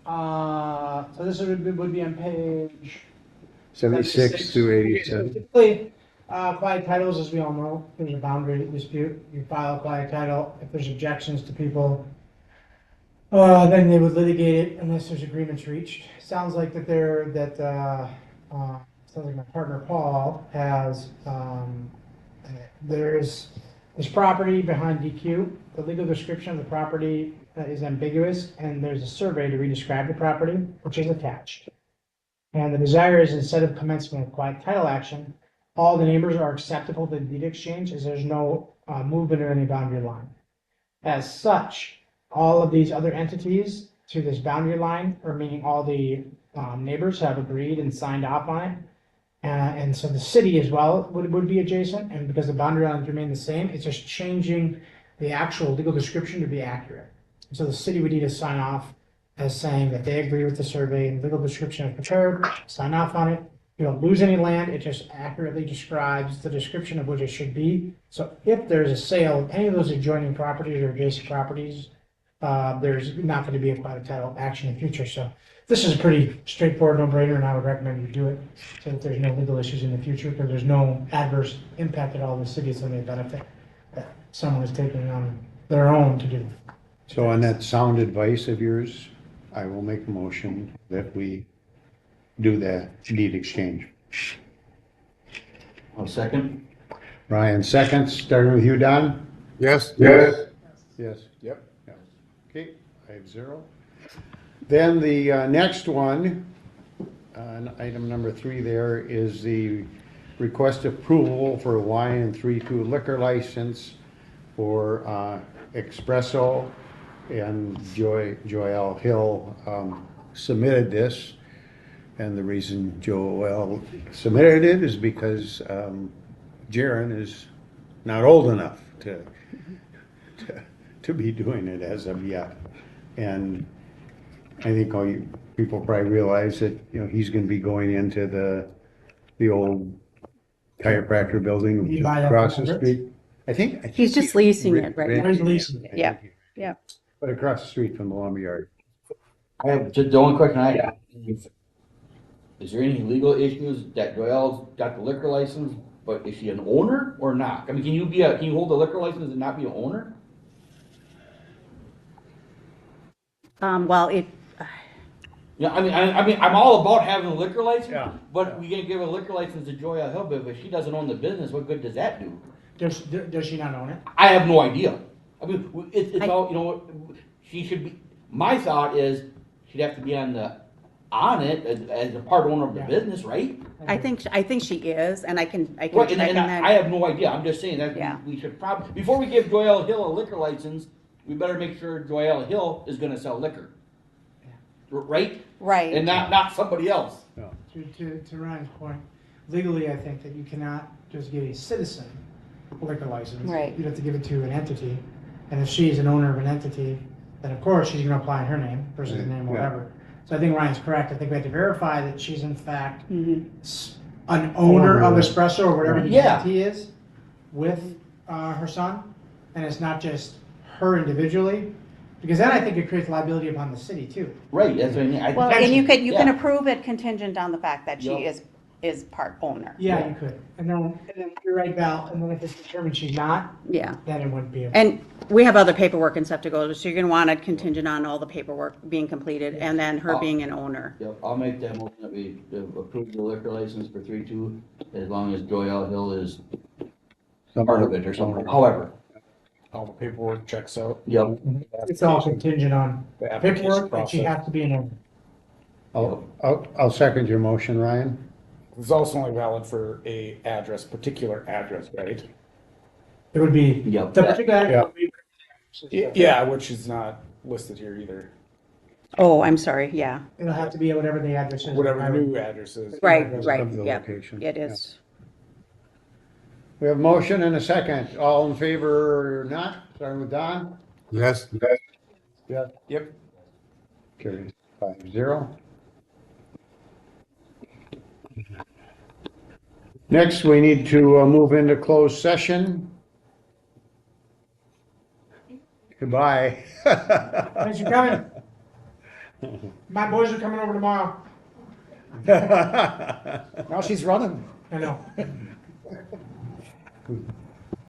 so this would be on page 76 through 87. Typically, quiet titles, as we all know, there's a boundary dispute. You file a quiet title. If there's objections to people, then they would litigate it unless there's agreements reached. Sounds like sounds like my partner Paul has, there's this property behind DQ. The legal description of the property is ambiguous, and there's a survey to re-describe the property, which is attached. And the desire is, instead of commencing a quiet title action, all the neighbors are acceptable to the deed exchange, as there's no movement or any boundary line. As such, all of these other entities to this boundary line, or meaning all the neighbors have agreed and signed off on it. And so the city as well would be adjacent, and because the boundary lines remain the same, it's just changing the actual legal description to be accurate. So the city would need to sign off as saying that they agree with the survey and legal description is prepared, sign off on it. You don't lose any land, it just accurately describes the description of what it should be. So if there's a sale of any of those adjoining properties or adjacent properties, there's not going to be a quiet title action in the future. So this is a pretty straightforward no-brainer, and I would recommend you do it so that there's no legal issues in the future, because there's no adverse impact at all. The city is only a benefit that someone is taking on their own to do. So on that sound advice of yours, I will make a motion that we do the deed exchange. One second. Ryan seconds, starting with you, Don? Yes. Yes. Yes. Yep. Okay, 5-0. Then the next one, item number 3 there is the request approval for Hawaiian 3-2 liquor license for Espresso, and Joel Hill submitted this. And the reason Joel submitted it is because Jaren is not old enough to be doing it as of yet. And I think all you people probably realize that, you know, he's gonna be going into the old chiropractor building You buy that across the from street. I think He's just leasing it right now. He's leasing it. Yeah, yeah. But across the street from the lumberyard. I have, just the only question I have, is there any legal issues that Joelle's got the liquor license, but is she an owner or not? I mean, can you hold a liquor license and not be an owner? Well, it, Yeah, I mean, I'm all about having a liquor license, Yeah. but we can't give a liquor license to Joelle Hill, but if she doesn't own the business, what good does that do? Does she not own it? I have no idea. I mean, it's I- all, you know, she should be, my thought is, she'd have to be on it as a part owner of the Yeah. business, right? I think she is, and I can Right, check and in I that. have no idea, I'm just saying that Yeah. we should probably, before we give Joelle Hill a liquor license, we better make sure Joelle Hill is gonna sell liquor. Right? Right. And not somebody else. To Ryan's point, legally, I think that you cannot just give a citizen a liquor license. Right. You'd have to give it to an entity, and if she's an owner of an entity, then of course she's gonna apply in her name versus the name, Yeah. whatever. So I think Ryan's correct, I think we have to verify that she's in fact Mhm. an owner of Owner. Espresso or whatever the Yeah. entity is with her son, and it's not just her individually, because then I think it creates liability upon the city too. Right, that's what I mean. Well, and you can Yeah. approve it contingent on the fact that she Yep. is part owner. Yeah, you could, and then you're right, Val, and then if it's determined she's not, Yeah. then it wouldn't be. And we have other paperwork and stuff to go to, so you're gonna want it contingent on all the paperwork being completed and then her Oh. being an owner. Yep, I'll make that motion that we approve the liquor license for 3-2, as long as Joelle Hill is part of it or something, however. All the paperwork checks out. Yep. It's all contingent on The application paperwork, and she process. has to be an owner. I'll second your motion, Ryan. It's also only valid for a particular address, right? It would be, Yep. the particular. Yeah. Yeah, which is not listed here either. Oh, I'm sorry, yeah. It'll have to be whatever the address is. Whatever the new address is. Right, Of right, the yeah. location. It is. We have a motion and a second. All in favor or not? Starting with Don? Yes, Yeah. Yep. Carries 5-0. Next, we need to move into closed session. Goodbye. Thanks for coming. My boys are coming over tomorrow. Now she's running. I know.